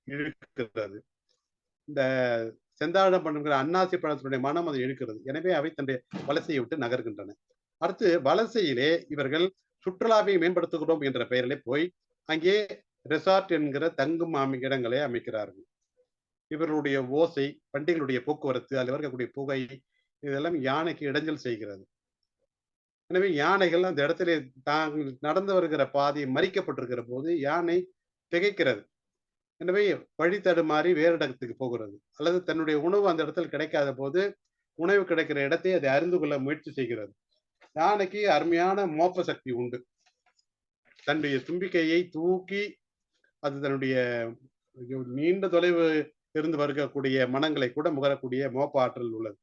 இழுக்கிறது. இந்த செந்தாழம்பழம், அன்னாசி பழத்தினுடைய மனம் அதை இழுக்கிறது. எனவே அவை தன்னுடைய வலசையை விட்டு நகர்கின்றன. அடுத்து வலசையிலே இவர்கள் சுற்றுலாவை மேம்படுத்துகிறோம் என்ற பெயரிலே போய் அங்கே ரெசார்ட் என்கிற தங்கும் இடங்களை அமைக்கிறார்கள். இவர்களுடைய ஓசை, வண்டிகளுடைய போக்குவரத்து, அதில் இருக்கக்கூடிய புகை, இதெல்லாம் யானைக்கு இடைஞ்சல் செய்கிறது. எனவே யானைகள் அந்த இடத்துல தாங்கள் நடந்து வருகிற பாதை மறிக்கப்பட்டிருக்கிற போது யானை திகைக்கிறது. எனவே வழி தடுமாறி வேறு இடத்துக்கு போகிறது. அல்லது தன்னுடைய உணவு அந்த இடத்தில் கிடைக்காத போது உணவு கிடைக்கிற இடத்தை அதை அறிந்து கொள்ள முயற்சி செய்கிறது. யானைக்கு அருமையான மோப்ப சக்தி உண்டு. தன்னுடைய தும்பிக்கையை தூக்கி அது தன்னுடைய நீண்ட தொலைவு இருந்து வருகக்கூடிய மனங்களை கூட முகரக்கூடிய மோப்ப ஆற்றல் உள்ளது.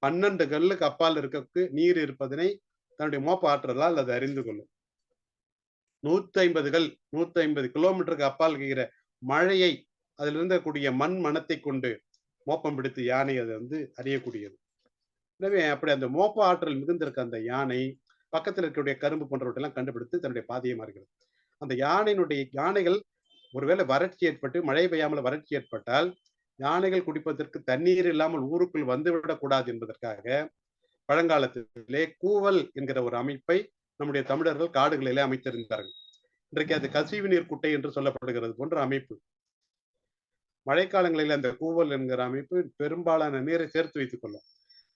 12 கல்லுக்கு அப்பால் இருக்க நீர் இருப்பதனை தன்னுடைய மோப்ப ஆற்றலால் அது அறிந்து கொள்ளும். 150 கிலோமீட்டருக்கு அப்பால் இருக்கிற மழையை, அதில் இருந்தக்கூடிய மண் மனத்தை கொண்டு மோப்பம் பிடித்து யானை அது அறியக்கூடியது. எனவே அப்படி அந்த மோப்ப ஆற்றல் மிகுந்திருக்க அந்த யானை பக்கத்தில் இருக்கக்கூடிய கரும்பு போன்றவற்றெல்லாம் கண்டுபிடித்து தன்னுடைய பாதையை மாறுகிறது. அந்த யானைகள் ஒருவேளை வறட்சி ஏற்பட்டு மழை பெய்யாமல் வறட்சி ஏற்பட்டால் யானைகள் குடிப்பதற்கு தண்ணீர் இல்லாமல் ஊருக்குள் வந்துவிடக் கூடாது என்பதற்காக பழங்காலத்திலே கூவல் என்கிற ஒரு அமைப்பை நம்முடைய தமிழர்கள் காடுகளிலே அமைத்திருந்தார்கள். இன்றைக்கு அது கசிவு நீர் குட்டை என்று சொல்லப்படுகிறது போன்ற அமைப்பு. மழைக்காலங்களில் அந்த கூவல் என்கிற அமைப்பு பெரும்பாலான நீரை சேர்த்து வைத்துக் கொள்ளும்.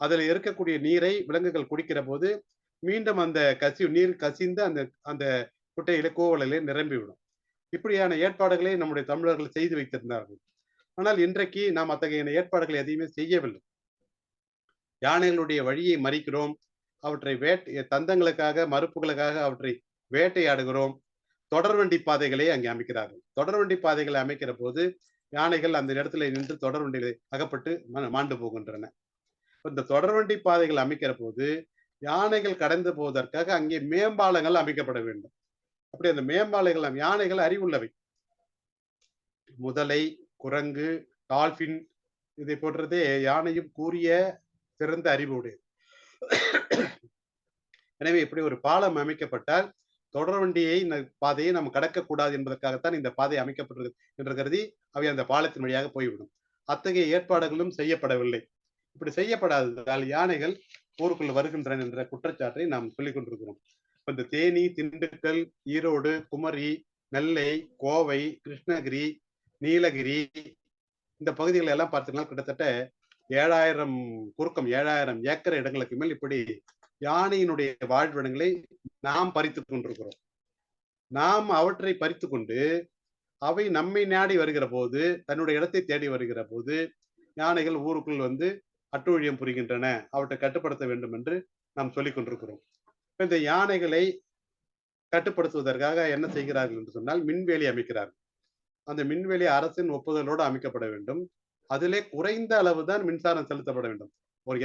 அதில் இருக்கக்கூடிய நீரை விலங்குகள் குடிக்கிற போது மீண்டும் அந்த நீர் கசிந்து அந்த குட்டையிலே கூவலிலே நிரம்பிவிடும். இப்படியான ஏற்பாடுகளை நம்முடைய தமிழர்கள் செய்து வைத்திருந்தார்கள். ஆனால் இன்றைக்கு நாம் அத்தகைய ஏற்பாடுகளை எதையுமே செய்யவில்லை. யானைகளுடைய வழியை மறிக்கிறோம், அவற்றை தந்தங்களுக்காக, மறுப்புகளுக்காக அவற்றை வேட்டையாடுகிறோம். தொடர்வண்டி பாதைகளை அங்கே அமைக்கிறார்கள். தொடர்வண்டி பாதைகளை அமைக்கிற போது யானைகள் அந்த இடத்துல நின்று தொடர்வண்டிகளை அகப்பட்டு மாண்டு போகின்றன. இந்த தொடர்வண்டி பாதைகள் அமைக்கிற போது யானைகள் கடந்து போவதற்காக அங்கே மேம்பாலங்கள் அமைக்கப்பட வேண்டும். அப்படி அந்த மேம்பாலங்கள், யானைகள் அறிவுள்ளவை. முதலை, குரங்கு, டால்பின் இதை போன்றதே யானையும் கூறிய சிறந்த அறிவுடையது. எனவே இப்படி ஒரு பாலம் அமைக்கப்பட்டால் தொடர்வண்டியை பாதையை நம்ம கடக்கக்கூடாது என்பதற்காகத்தான் இந்த பாதை அமைக்கப்பட்டது என்று கருதி அவை அந்த பாலத்தின் வழியாக போய்விடும். அத்தகைய ஏற்பாடுகளும் செய்யப்படவில்லை. இப்படி செய்யப்படாததால் யானைகள் ஊருக்குள் வருகின்றன என்ற குற்றச்சாட்டை நாம் சொல்லிக் கொண்டிருக்கிறோம். இந்த தேனி, திண்டுக்கல், ஈரோடு, குமரி, நெல்லை, கோவை, கிருஷ்ணகிரி, நீலகிரி இந்த பகுதிகள் எல்லாம் பார்த்தீங்கன்னா கிட்டத்தட்ட 7000 குறுக்கம் 7000 ஏக்கர் இடங்களுக்கு மேல் இப்படி யானையினுடைய வாழ்விடங்களை நாம் பறித்துக் கொண்டிருக்கிறோம். நாம் அவற்றை பறித்து கொண்டு அவை நம்மை நாடி வருகிற போது, தன்னுடைய இடத்தை தேடி வருகிற போது யானைகள் ஊருக்குள் வந்து அட்டூழியம் புரிகின்றன, அவற்றை கட்டுப்படுத்த வேண்டும் என்று நாம் சொல்லிக் கொண்டிருக்கிறோம். இந்த யானைகளை கட்டுப்படுத்துவதற்காக என்ன செய்கிறார்கள் என்று சொன்னால் மின்வேலி அமைக்கிறார்கள். அந்த மின்வேலி அரசின் ஒப்புதலோடு அமைக்கப்பட வேண்டும். அதிலே குறைந்த அளவுதான் மின்சாரம் செலுத்தப்பட வேண்டும்.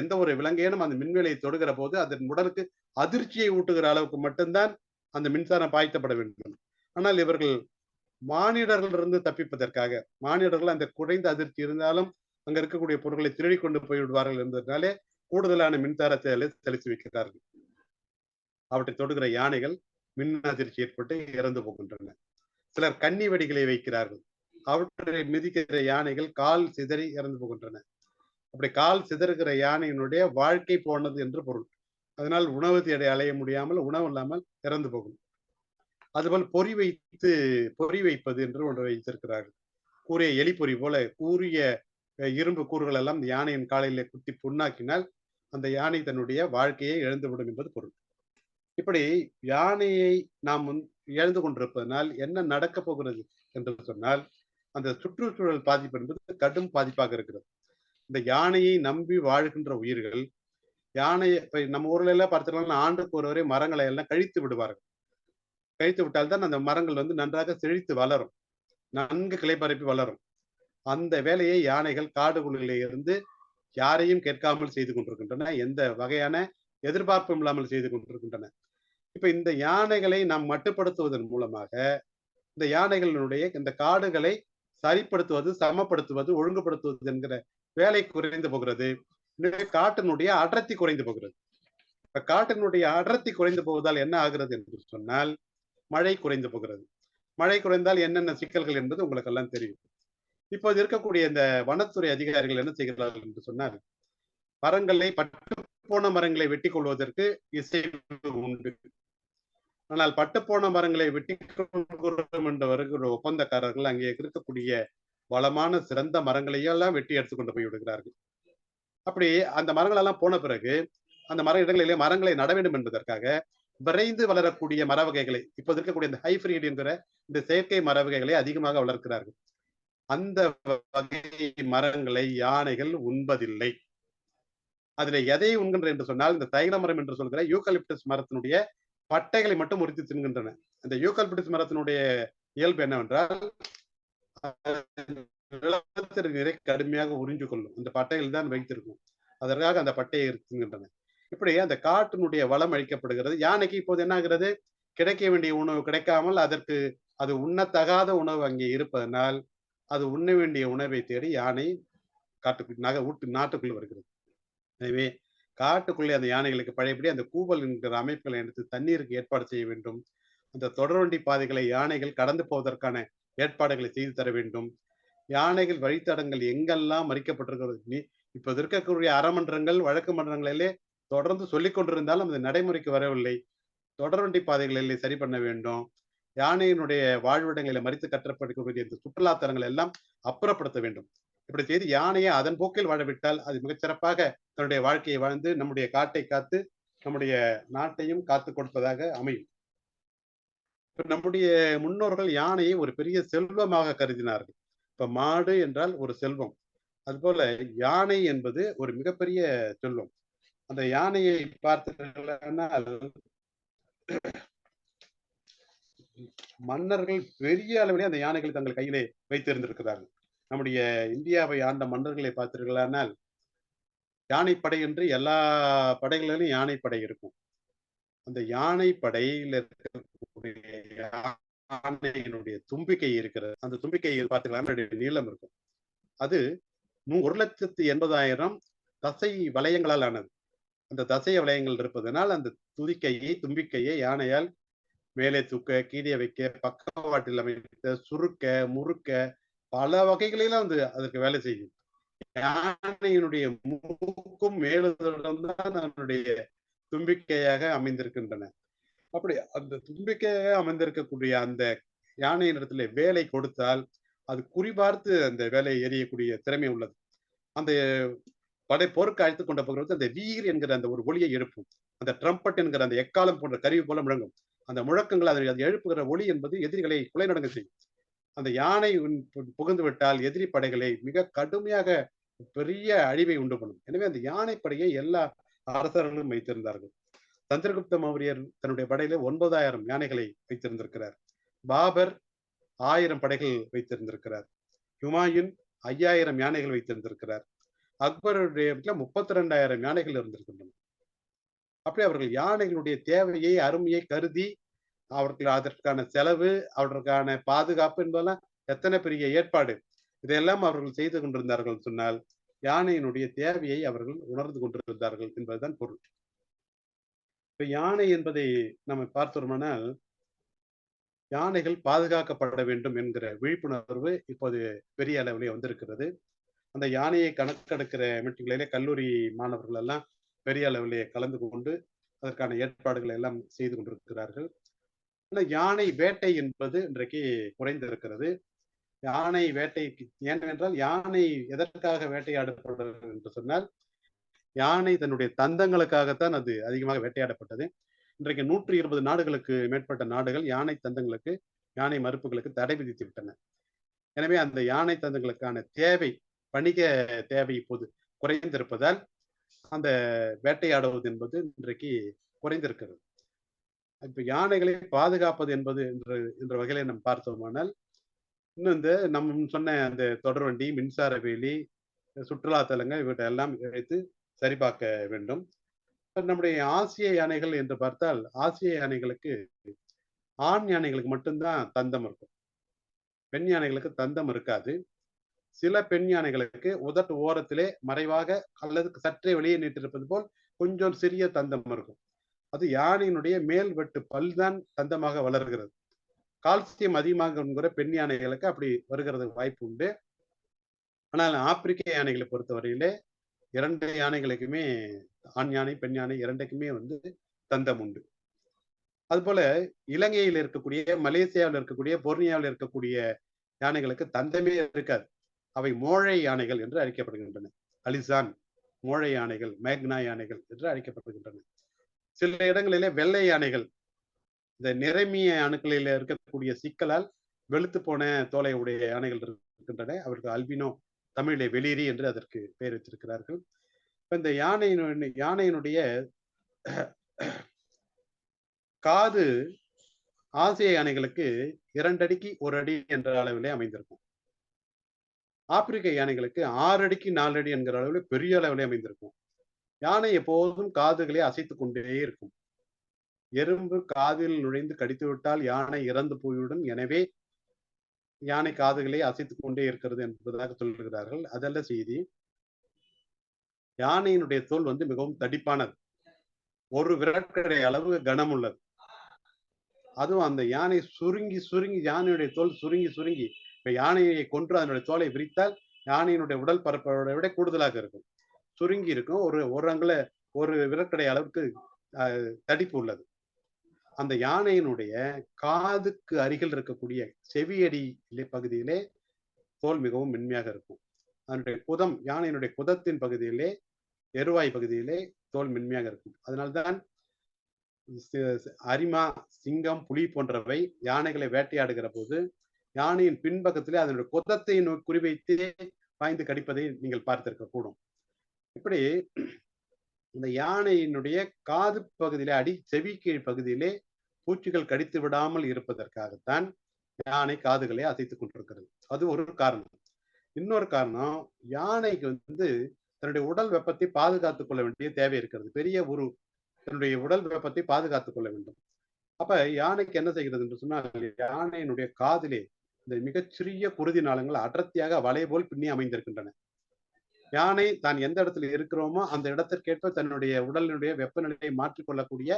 எந்த ஒரு விலங்கேனும் அந்த மின்வேலியை தொடுகிற போது அதன் உடலுக்கு அதிர்ச்சியை ஊட்டுகிற அளவுக்கு மட்டும்தான் அந்த மின்சாரம் பாய்ச்சப்பட வேண்டும். ஆனால் இவர்கள் மானிடர்களிலிருந்து தப்பிப்பதற்காக, மானிடர்கள் அந்த குறைந்த அதிர்ச்சி இருந்தாலும் அங்க இருக்கக்கூடிய பொருட்களை திருடி கொண்டு போய்விடுவார்கள் என்பதனாலே கூடுதலான மின்சாரத்தை செலுத்தி வைக்கிறார்கள். அவற்றை தொடுகிற யானைகள் மின் அதிர்ச்சி ஏற்பட்டு இறந்து போகின்றன. சிலர் கன்னி வெடிகளை வைக்கிறார்கள். அவற்றை மிதிக்கிற யானைகள் கால் சிதறி இறந்து போகின்றன. அப்படி கால் சிதறுகிற யானையினுடைய வாழ்க்கை போனது என்று பொருள். அதனால் உணவு தேடி அலைய முடியாமல், உணவு இல்லாமல் இறந்து போகும். அதுபோல் பொறி வைப்பது என்று ஒன்று வைத்திருக்கிறார்கள். கூறிய எலிப்பொறி போல கூறிய இரும்பு கூறுகள் எல்லாம் யானையின் காலையிலே குத்தி புண்ணாக்கினால் அந்த யானை தன்னுடைய வாழ்க்கையை இழந்துவிடும் என்பது பொருள். இப்படி யானையை நாம் இழந்து கொண்டிருப்பதனால் என்ன நடக்க போகிறது என்று சொன்னால், அந்த சுற்றுச்சூழல் பாதிப்பு என்பது கடும் பாதிப்பாக இருக்கிறது. இந்த யானையை நம்பி வாழ்கின்ற உயிர்கள், யானையை இப்ப நம்ம ஊர்ல எல்லாம் பார்த்துக்கலாம், ஆண்டுக்கு ஒருவரை மரங்களை எல்லாம் கழித்து விடுவார்கள். கழித்து விட்டால்தான் அந்த மரங்கள் வந்து நன்றாக செழித்து வளரும், நன்கு கிளை பரப்பி வளரும். அந்த வேலையை யானைகள் காடுகளிலே இருந்து யாரையும் கேட்காமல் செய்து கொண்டிருக்கின்றன. எந்த வகையான எதிர்பார்ப்பும் இல்லாமல் செய்து கொண்டிருக்கின்றன. இப்ப இந்த யானைகளை நாம் மட்டுப்படுத்துவதன் மூலமாக இந்த யானைகளினுடைய இந்த காடுகளை சரிப்படுத்துவது, சமப்படுத்துவது, ஒழுங்குபடுத்துவது என்கிற வேலை குறைந்து போகிறது. காட்டினுடைய அடர்த்தி குறைந்து போகிறது. இப்ப காட்டினுடைய அடர்த்தி குறைந்து போவதால் என்ன ஆகிறது என்று சொன்னால் மழை குறைந்து போகிறது. மழை குறைந்தால் என்னென்ன சிக்கல்கள் என்பது உங்களுக்கு எல்லாம் தெரியும். இப்போது இருக்கக்கூடிய இந்த வனத்துறை அதிகாரிகள் என்ன செய்கிறார்கள் என்று சொன்னால், மரங்களை பட்டு போன மரங்களை வெட்டி கொள்வதற்கு இசைவு உண்டு. ஆனால் பட்டுப்போன மரங்களை வெட்டி கொள்கிறோம் என்று வருகிற ஒப்பந்தக்காரர்கள் அங்கே இருக்கக்கூடிய வளமான சிறந்த மரங்களையெல்லாம் வெட்டி எடுத்துக்கொண்டு போய் விடுகிறார்கள். அப்படி அந்த மரங்கள் எல்லாம் போன பிறகு அந்த மர இடங்களிலே மரங்களை நட வேண்டும் என்பதற்காக விரைந்து வளரக்கூடிய மர வகைகளை, இப்போது இருக்கக்கூடிய இந்த ஹைபிரிட் என்கிற இந்த செயற்கை மர வகைகளை அதிகமாக வளர்க்கிறார்கள். அந்த வகை மரங்களை யானைகள் உண்பதில்லை. அதுல எதை உண்கின்ற என்று சொன்னால், இந்த தைல மரம் என்று சொல்கிற யூக்கலிப்டஸ் மரத்தினுடைய பட்டைகளை மட்டும் உரித்து தின்கின்றன. அந்த யூக்கலிப்டஸ் மரத்தினுடைய இயல்பு என்னவென்றால், நிலத்தடி நீரை கடுமையாக உறிஞ்சு கொள்ளும். அந்த பட்டைகள் தான் வைத்திருக்கும். அதற்காக அந்த பட்டையை தின்கின்றன. இப்படி அந்த காட்டினுடைய வளம் அழிக்கப்படுகிறது. யானைக்கு இப்போது என்ன ஆகிறது, கிடைக்க வேண்டிய உணவு கிடைக்காமல் அதற்கு அது உண்ணத்தகாத உணவு அங்கே இருப்பதனால் அது உண்ண வேண்டிய உணவை தேடி யானை நாட்டுக்குள் வருகிறது. எனவே காட்டுக்குள்ளே அந்த யானைகளுக்கு பழையபடி அந்த கூவல் என்கிற அமைப்புகளை எடுத்து தண்ணீருக்கு ஏற்பாடு செய்ய வேண்டும். அந்த தொடர்வண்டி பாதைகளை யானைகள் கடந்து போவதற்கான ஏற்பாடுகளை செய்து தர வேண்டும். யானைகள் வழித்தடங்கள் எங்கெல்லாம் மறிக்கப்பட்டிருக்கிறது, இப்போது இருக்கக்கூடிய அறமன்றங்கள், வழக்கு மன்றங்களிலே தொடர்ந்து சொல்லிக் கொண்டிருந்தாலும் அது நடைமுறைக்கு வரவில்லை. தொடர்வண்டி பாதைகளிலே சரி பண்ண வேண்டும். யானையினுடைய வாழ்விடங்களை மறித்து கட்டப்படக்கூடிய இந்த சுற்றுலாத்தலங்கள் எல்லாம் அப்புறப்படுத்த வேண்டும். இப்படி செய்து யானையை அதன் போக்கில் வாழவிட்டால் அது மிகச்சிறப்பாக தன்னுடைய வாழ்க்கையை வாழ்ந்து நம்முடைய காட்டை காத்து நம்முடைய நாட்டையும் காத்து கொடுப்பதாக அமையும். நம்முடைய முன்னோர்கள் யானையை ஒரு பெரிய செல்வமாக கருதினார்கள். இப்ப மாடு என்றால் ஒரு செல்வம், அதுபோல யானை என்பது ஒரு மிகப்பெரிய செல்வம். அந்த யானையை பார்த்தீர்களானால் மன்னர்கள் பெரிய அளவிலே அந்த யானைகளை தங்கள் கையிலே வைத்திருந்திருக்கிறார்கள். நம்முடைய இந்தியாவை ஆண்ட மன்னர்களை பார்த்தீர்களானால் யானைப்படை என்று எல்லா படைகளிலும் யானைப்படை இருக்கும். அந்த யானைப்படையில் இருக்கக்கூடிய யானையினுடைய தும்பிக்கை இருக்கிறது. அந்த தும்பிக்கையில் பார்த்தீங்கன்னா நீளம் இருக்கும். அது 1,80,000 தசை வளையங்களால் ஆனது. அந்த தசை வளையங்கள் இருப்பதனால் அந்த தும்பிக்கையை யானையால் மேலே தூக்க, கீழே வைக்க, பக்கவாட்டில் அமைக்க, சுருக்க, முறுக்க பல வகைகளிலும் அதற்கு வேலை செய்யும். யானையினுடைய மூக்கும் மேலுதடும் தான் அதனுடைய தும்பிக்கையாக அமைந்திருக்கின்றன. அப்படி அந்த தும்பிக்கையாக அமைந்திருக்கக்கூடிய அந்த யானையினிடத்துல வேலை கொடுத்தால் அது குறிபார்த்து அந்த வேலையை எறியக்கூடிய திறமை உள்ளது. அந்த போருக்கு அழைத்துக் கொண்ட போகிறது அந்த வீர் என்கிற அந்த ஒரு ஒளியை எழுப்பும். அந்த ட்ரம்பட் என்கிற அந்த எக்காலம் போன்ற கருவி போல முழங்கும். அந்த முழக்கங்கள் அதை எழுப்புகிற ஒளி என்பது எதிரிகளை குலைநடுங்க செய்யும். அந்த யானை புகுந்து விட்டால் எதிரி படைகளை மிக கடுமையாக பெரிய அழிவை உண்டு பண்ணும். எனவே அந்த யானை படையை எல்லா அரசர்களும் வைத்திருந்தார்கள். சந்திரகுப்த மௌரியர் தன்னுடைய படையில 9,000 யானைகளை வைத்திருந்திருக்கிறார். பாபர் 1000 படைகள் வைத்திருந்திருக்கிறார். ஹுமாயூன் 5000 யானைகள் வைத்திருந்திருக்கிறார். அக்பருடைய 32,000 யானைகள் இருந்திருக்கின்றன. அப்படி அவர்கள் யானைகளுடைய தேவையை அருமையை கருதி அவர்கள் அதற்கான செலவு, அவர்களுக்கான பாதுகாப்பு என்பதெல்லாம் எத்தனை பெரிய ஏற்பாடு, இதையெல்லாம் அவர்கள் செய்து கொண்டிருந்தார்கள் சொன்னால் யானையினுடைய தேவையை அவர்கள் உணர்ந்து கொண்டிருந்தார்கள் என்பதுதான் பொருள். இப்ப யானை என்பதை நம்ம பார்த்தோமானால் யானைகள் பாதுகாக்கப்பட வேண்டும் என்கிற விழிப்புணர்வு இப்போது பெரிய அளவிலே வந்திருக்கிறது. அந்த யானையை கணக்கெடுக்கிற மீட்டிங்களிலே கல்லூரி மாணவர்கள் எல்லாம் பெரிய அளவிலே கலந்து கொண்டு அதற்கான ஏற்பாடுகளை எல்லாம் செய்து கொண்டிருக்கிறார்கள். ஆனால் யானை வேட்டை என்பது இன்றைக்கு குறைந்திருக்கிறது. யானை வேட்டைக்கு ஏனென்றால் யானை எதற்காக வேட்டையாடப்படுகிறது என்று சொன்னால் யானை தன்னுடைய தந்தங்களுக்காகத்தான் அது அதிகமாக வேட்டையாடப்பட்டது. இன்றைக்கு 120 நாடுகளுக்கு மேற்பட்ட நாடுகள் யானை தந்தங்களுக்கு, யானை மறுப்புகளுக்கு தடை விதித்து விட்டன. எனவே அந்த யானை தந்தங்களுக்கான தேவை, வணிக தேவை இப்போது குறைந்திருப்பதால் அந்த வேட்டையாடுவது என்பது இன்றைக்கு குறைந்திருக்கிறது. இப்ப யானைகளை பாதுகாப்பது என்பது என்ற வகையில நம்ம பார்த்தோமானால் இன்னும் இந்த நம்ம சொன்ன அந்த தொடர்வண்டி, மின்சார வேலி, சுற்றுலா தலங்கள் இவற்றையெல்லாம் வைத்து சரிபார்க்க வேண்டும். நம்முடைய ஆசிய யானைகள் என்று பார்த்தால் ஆசிய யானைகளுக்கு ஆண் யானைகளுக்கு மட்டும்தான் தந்தம் இருக்கும். பெண் யானைகளுக்கு தந்தம் இருக்காது. சில பெண் யானைகளுக்கு உதட்டு ஓரத்திலே மறைவாக அல்லது சற்றே வெளியே நீட்டிருப்பது போல் கொஞ்சம் சிறிய தந்தம் இருக்கும். அது யானையினுடைய மேல் வெட்டு பல்தான் தந்தமாக வளர்கிறது. கால்சியம் அதிகமாக என்கிற பெண் யானைகளுக்கு அப்படி வருகிறது வாய்ப்பு உண்டு. ஆனால் ஆப்பிரிக்க யானைகளை பொறுத்தவரையிலே 2 யானைகளுக்குமே, ஆண் யானை பெண் யானை 2க்குமே தந்தம் உண்டு. அதுபோல இலங்கையில் இருக்கக்கூடிய, மலேசியாவில் இருக்கக்கூடிய, போர்னியாவில் இருக்கக்கூடிய யானைகளுக்கு தந்தமே இருக்காது. அவை மோழை யானைகள் என்று அழைக்கப்படுகின்றன. அலிசான் மோழை யானைகள், மேக்னா யானைகள் என்று அழைக்கப்படுகின்றன. சில இடங்களிலே வெள்ளை யானைகள், இந்த நிறமிய அணுக்களில் இருக்கக்கூடிய சிக்கலால் வெளுத்து போன தோலை உடைய யானைகள் இருக்கின்றன. அவர்கள் அல்பினோ, தமிழிலே வெளிரி என்று அதற்கு பெயர் வைத்திருக்கிறார்கள். இந்த யானையினுடைய காது ஆசிய யானைகளுக்கு 2 அடிக்கு 1 அடி என்ற அளவிலே அமைந்திருக்கும். ஆப்பிரிக்க யானைகளுக்கு 6 அடிக்கு 4 அடி என்கிற அளவில் பெரிய அளவிலே அமைந்திருக்கும். யானை எப்போதும் காதுகளை அசைத்துக் கொண்டே இருக்கும். எறும்பு காதில் நுழைந்து கடித்து விட்டால் யானை இறந்து போய்விடும். எனவே யானை காதுகளை அசைத்துக் கொண்டே இருக்கிறது என்பதாக சொல்கிறார்கள். அதல்ல செய்தி. யானையினுடைய தோல் மிகவும் தடிப்பானது. ஒரு விரற்கடை அளவு கனம் உள்ளது. அதுவும் அந்த யானை சுருங்கி சுருங்கி, யானையுடைய தோல் சுருங்கி சுருங்கி, இப்ப யானையை கொன்று அதனுடைய தோலை விரித்தால் யானையினுடைய உடல் பரப்பை விட கூடுதலாக இருக்கும். சுருங்கி இருக்கும். ஒரு அங்குல ஒரு விரற்கடை அளவுக்கு தடிப்பு உள்ளது. அந்த யானையினுடைய காதுக்கு அருகில் இருக்கக்கூடிய செவியடி பகுதியிலே தோல் மிகவும் மென்மையாக இருக்கும். அதனுடைய குதம், யானையினுடைய குதத்தின் பகுதியிலே, எருவாய் பகுதியிலே தோல் மென்மையாக இருக்கும். அதனால்தான் அரிமா, சிங்கம், புலி போன்றவை யானைகளை வேட்டையாடுகிற போது யானையின் பின்பக்கத்திலே அதனுடைய குதத்தை குறிவைத்து பாய்ந்து கடிப்பதை நீங்கள் பார்த்திருக்க கூடும். இப்படி இந்த யானையினுடைய காது பகுதியிலே, செவி கீழ் பகுதியிலே பூச்சிகள் கடித்து விடாமல் இருப்பதற்காகத்தான் யானை காதுகளை அசைத்துக் கொண்டிருக்கிறது. அது ஒரு காரணம். இன்னொரு காரணம், யானைக்கு தன்னுடைய உடல் வெப்பத்தை பாதுகாத்துக் கொள்ள வேண்டிய தேவை இருக்கிறது. பெரிய ஒரு தன்னுடைய உடல் வெப்பத்தை பாதுகாத்துக் கொள்ள வேண்டும். அப்ப யானைக்கு என்ன செய்கிறது என்று சொன்னால், யானையினுடைய காதிலே இந்த மிகச்சிறிய குருதி நாளங்கள் அடர்த்தியாக வலை போல் பின்னி அமைந்திருக்கின்றன. யானை தான் எந்த இடத்துல இருக்கிறோமோ அந்த இடத்திற்கேற்ப தன்னுடைய உடலினுடைய வெப்பநிலையை மாற்றிக்கொள்ளக்கூடிய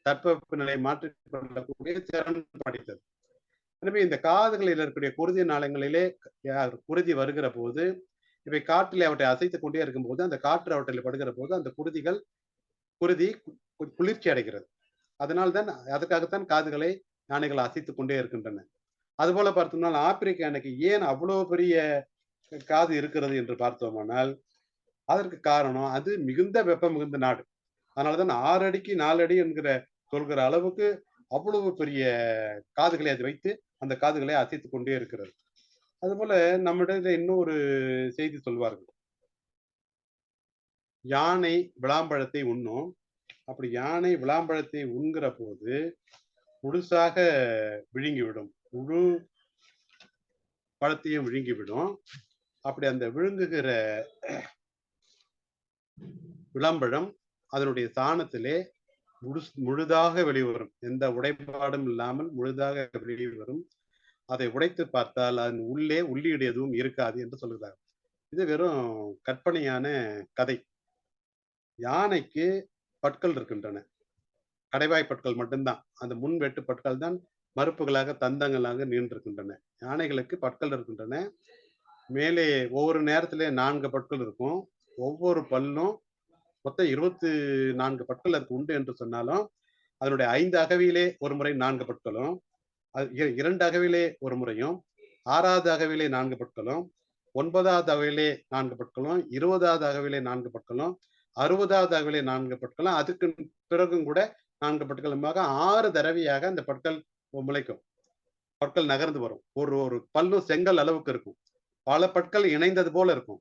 தட்பவெப்பநிலையை மாற்றிக்கொள்ளக்கூடிய திறன் படைத்தது. எனவே இந்த காதுகளில் இருக்கக்கூடிய குருதி நாளங்களிலே குருதி வருகிற போது இவை காற்றிலே அவற்றை அசைத்துக் கொண்டே இருக்கும் போது அந்த காற்று அவற்றில் படுகிற போது அந்த குருதி குளிர்ச்சி அடைகிறது. அதனால்தான் அதுக்காகத்தான் காதுகளை யானைகள் அசைத்துக் கொண்டே இருக்கின்றன. அதுபோல பார்த்தோம்னால் ஆப்பிரிக்க யானைக்கு ஏன் அவ்வளவு பெரிய காது இருக்கிறது என்று பார்த்தோமானால் அதற்கு காரணம் அது மிகுந்த வெப்பம் மிகுந்த நாடு. அதனாலதான் 6 அடிக்கு 4 அடி என்கிற சொல்கிற அளவுக்கு அவ்வளவு பெரிய காதுகளை அது வைத்து அந்த காதுகளை அசைத்துக் கொண்டே இருக்கிறது. அதுபோல நம்மிடத்துல இன்னொரு செய்தி சொல்வார்கள். யானை விளாம்பழத்தை உண்ணும். அப்படி யானை விளாம்பழத்தை உண்கிற போது முழுசாக விழுங்கிவிடும். முழு பழத்தையும் விழுங்கிவிடும். அப்படி அந்த விழுங்குகிற விளம்பழம் அதனுடைய சாணத்திலே முழுதாக வெளிவரும். எந்த உடைப்பாடும் இல்லாமல் முழுதாக வெளிவரும். அதை உடைத்து பார்த்தால் அதன் உள்ளே உள்ளீடு எதுவும் இருக்காது என்று சொல்கிறார். இது வெறும் கற்பனையான கதை. யானைக்கு பற்கள் இருக்கின்றன. கடைவாய் பற்கள் மட்டும்தான். அந்த முன்வெட்டு பற்கள் தான் மறுப்புகளாக தந்தங்களாக நீண்டிருக்கின்றன. யானைகளுக்கு பற்கள் இருக்கின்றன. மேலே ஒவ்வொரு நேரத்திலே 4 பற்கள் இருக்கும். ஒவ்வொரு பல்லும் மொத்தம் 24 பற்கள் அதுக்கு உண்டு என்று சொன்னாலும் அதனுடைய 5 அகவியிலே ஒரு முறை 4 பற்களும் 2 அகவிலே ஒரு முறையும் 6வது அகவிலே 4 பற்களும் 9வது அகவிலே 4 பற்களும் 20வது அகவிலே 4 பற்களும் 60வது அகவிலே 4 பற்களும் அதுக்கு பிறகும் கூட 4 பற்களுமாக 6 தடவையாக அந்த பற்கள் முளைக்கும். பற்கள் நகர்ந்து வரும். ஒரு பல்லும் செங்கல் அளவுக்கு இருக்கும். பல பற்கள் இணைந்தது போல இருக்கும்.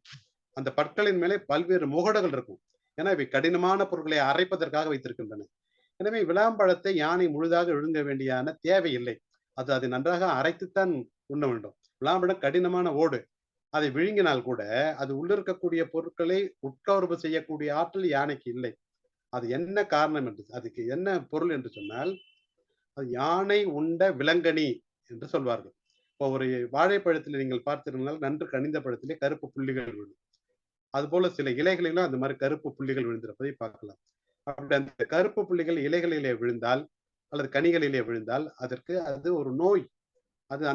அந்த பற்களின் மேலே பல்வேறு முகடுகள் இருக்கும். ஏன்னா இவை கடினமான பொருட்களை அரைப்பதற்காக வைத்திருக்கின்றன. எனவே விளாம்பழத்தை யானை முழுதாக விழுங்க வேண்டியான தேவையில்லை. அதை நன்றாக அரைத்துத்தான் உண்ண வேண்டும். விளாம்பழம் கடினமான ஓடு. அதை விழுங்கினால் கூட அது உள்ளிருக்கக்கூடிய பொருட்களை உட்கவர்வு செய்யக்கூடிய ஆற்றல் யானைக்கு இல்லை. அது என்ன காரணம் என்று அதுக்கு என்ன பொருள் என்று சொன்னால் அது யானை உண்ட விலங்கணி என்று சொல்வார்கள். இப்போ ஒரு வாழைப்பழத்தில் நீங்கள் பார்த்திருந்தால் நன்று கனிந்த பழத்திலே கருப்பு புள்ளிகள் விழும். அதுபோல சில இலைகளிலும் அந்த மாதிரி கருப்பு புள்ளிகள் விழுந்திருப்பதை பார்க்கலாம். அப்படி அந்த கருப்பு புள்ளிகள் இலைகளிலே விழுந்தால் அல்லது கனிகளிலே விழுந்தால் அதற்கு அது ஒரு நோய்.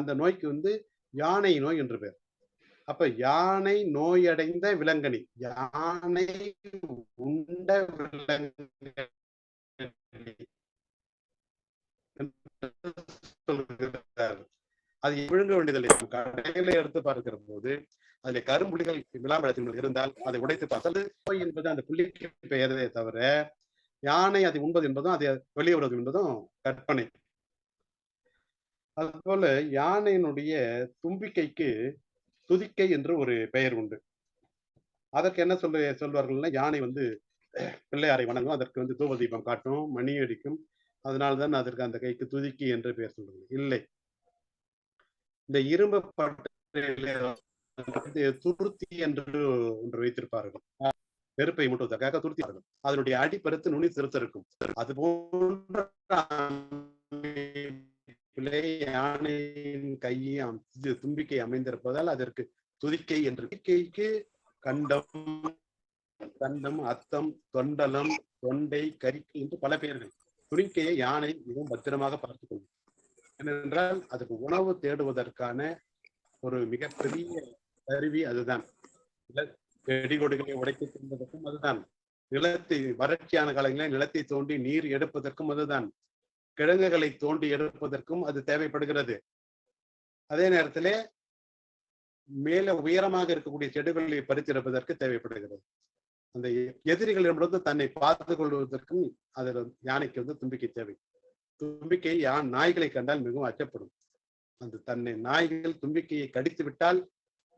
அந்த நோய்க்கு யானை நோய் என்று பெயர். அப்ப யானை நோயடைந்த விலங்கணி, யானை உண்ட விலங்கணி சொல்கிறார். அது விழுங்க வேண்டியதில்லை. கடையில எடுத்து பார்க்கிற போது அதுல கரும்புள்ளிகள் விளாம்பழத்தில் இருந்தால் அதை உடைத்து பார்த்தால் நோய் என்பது அந்த புள்ளிக்கு பெயரே தவிர யானை அதை உண்பது என்பதும் அதை வெளியே வருவது என்பதும் கற்பனை. அதுபோல யானையினுடைய தும்பிக்கைக்கு துதிக்கை என்று ஒரு பெயர் உண்டு. அதற்கு என்ன சொல்வார்கள்னா யானை பிள்ளையாரை வணங்கும், அதற்கு தூப தீபம் காட்டும், மணி அடிக்கும். அதனால்தான் அதற்கு அந்த கைக்கு துதிக்கை என்று பெயர் சொல்றது இல்லை. இந்த இரும்பு பட்டையிலே துருத்தி என்று ஒன்று வைத்திருப்பார்கள். நெருப்பை மூட்டுவதற்காக துருத்தி. அதனுடைய அடிப்பருத்து நுனி சிறுத்து இருக்கும். அது போன்ற யானையின் கையை தும்பிக்கை அமைந்திருப்பதால் அதற்கு துதிக்கை என்று. துதிக்கைக்கு கண்டம், அத்தம், தொண்டலம், தொண்டை, கரிக்கை என்று பல பெயர்கள். துணிக்கையை யானை மிகவும் பத்திரமாக பார்த்துக் கொள்ளும். ஏனென்றால் அதுக்கு உணவு தேடுவதற்கான ஒரு மிகப்பெரிய கருவி அதுதான். செடிகொடிகளை உடைத்து தின்பதற்கும் அதுதான். நிலத்தை வறட்சியான காலங்களில் நிலத்தை தோண்டி நீர் எடுப்பதற்கும் அதுதான். கிழங்குகளை தோண்டி எடுப்பதற்கும் அது தேவைப்படுகிறது. அதே நேரத்திலே மேல உயரமாக இருக்கக்கூடிய செடிகளை பறித்தெடுப்பதற்கு தேவைப்படுகிறது. அந்த எதிரிகளிடமிருந்து தன்னை பார்த்துக் கொள்வதற்கும் அதில் யானைக்கு தும்பிக்கை தேவை. தும்பிக்கை நாய்களை கண்டால் மிகவும் அச்சப்படும். அந்த தன்னை நாய்கள் தும்பிக்கையை கடித்து விட்டால்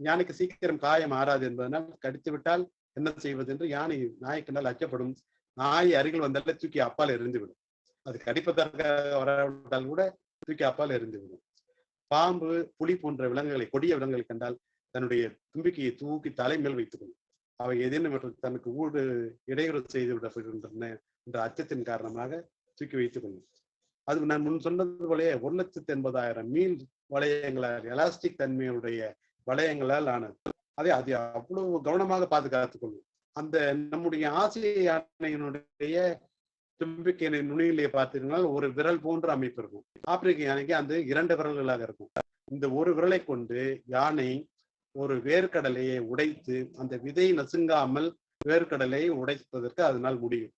யானைக்கு சீக்கிரம் காயம் ஆறாது என்பதனால் கடித்து விட்டால் என்ன செய்வது என்று யானை நாயை கண்டால் அச்சப்படும். நாய் அருகில் வந்தாலே தூக்கி அப்பால் எரிந்துவிடும். அது கடிப்பதற்காக வரவிட்டால் கூட தூக்கி அப்பால் எரிந்துவிடும். பாம்பு, புலி போன்ற விலங்குகளை, கொடிய விலங்குகளை கண்டால் தன்னுடைய தும்பிக்கையை தூக்கி தலைமேல் வைத்துக் கொள்ளும். அவை ஏதேனும் தனக்கு இடையூறு செய்து விடப்படுகின்றன என்ற அச்சத்தின் காரணமாக தூக்கி வைத்துக் கொள்ளும். அது நான் முன் சொன்னது போலயே 1,80,000 மீன் வளையங்களால், எலாஸ்டிக் தன்மையுடைய வளையங்களால் ஆனது. அதை அது அவ்வளவு கவனமாக பாதுகாத்துக் கொள்ளும். அந்த நம்முடைய ஆசிய யானையினுடைய தும்பிக்கையினை நுனியிலே பார்த்தீங்கன்னா ஒரு விரல் போன்ற அமைப்பு இருக்கும். ஆப்பிரிக்க யானைக்கு அந்த 2 விரல்களாக இருக்கும். இந்த ஒரு விரலை கொண்டு யானை ஒரு வேர்க்கடலையை உடைத்து அந்த விதை நசுங்காமல் வேர்க்கடலையை உடைப்பதற்கு அதனால் முடியும்.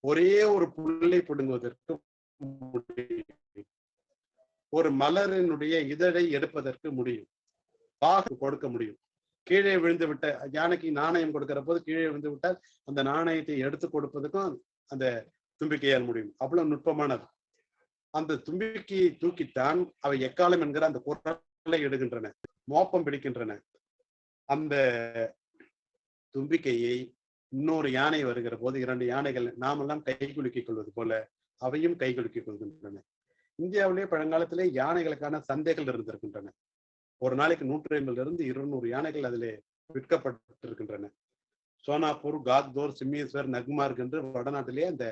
ஒரே ஒரு புல்லை பிடுங்குவதற்கு முடியும். ஒரு மலரினுடைய இதழை எடுப்பதற்கு முடியும். பாகு கொடுக்க முடியும். கீழே விழுந்து விட்ட யானைக்கு நாணயம் கொடுக்கிற போது கீழே விழுந்து விட்டால் அந்த நாணயத்தை எடுத்து கொடுப்பதற்கும் அந்த தும்பிக்கையால் முடியும். அவ்வளவு நுட்பமானது. அந்த தும்பிக்கையை தூக்கித்தான் அவை எக்காலம் என்கிற அந்த குரலை எடுக்கின்றன, மோப்பம் பிடிக்கின்றன. அந்த தும்பிக்கையை இன்னொரு யானை வருகிற போது 2 யானைகள் நாமெல்லாம் கைகுலுக்கிக் கொள்வது போல அவையும் கைகுலுக்கிக் கொள்கின்றன. இந்தியாவிலேயே பழங்காலத்திலே யானைகளுக்கான சந்தைகள் இருந்திருக்கின்றன. ஒரு நாளைக்கு 150 to 200 யானைகள் அதிலே விற்கப்பட்டிருக்கின்றன. சோனாப்பூர், காக்தோர், சிம்மேஸ்வர், நக்மார்க் என்று வடநாட்டிலே அந்த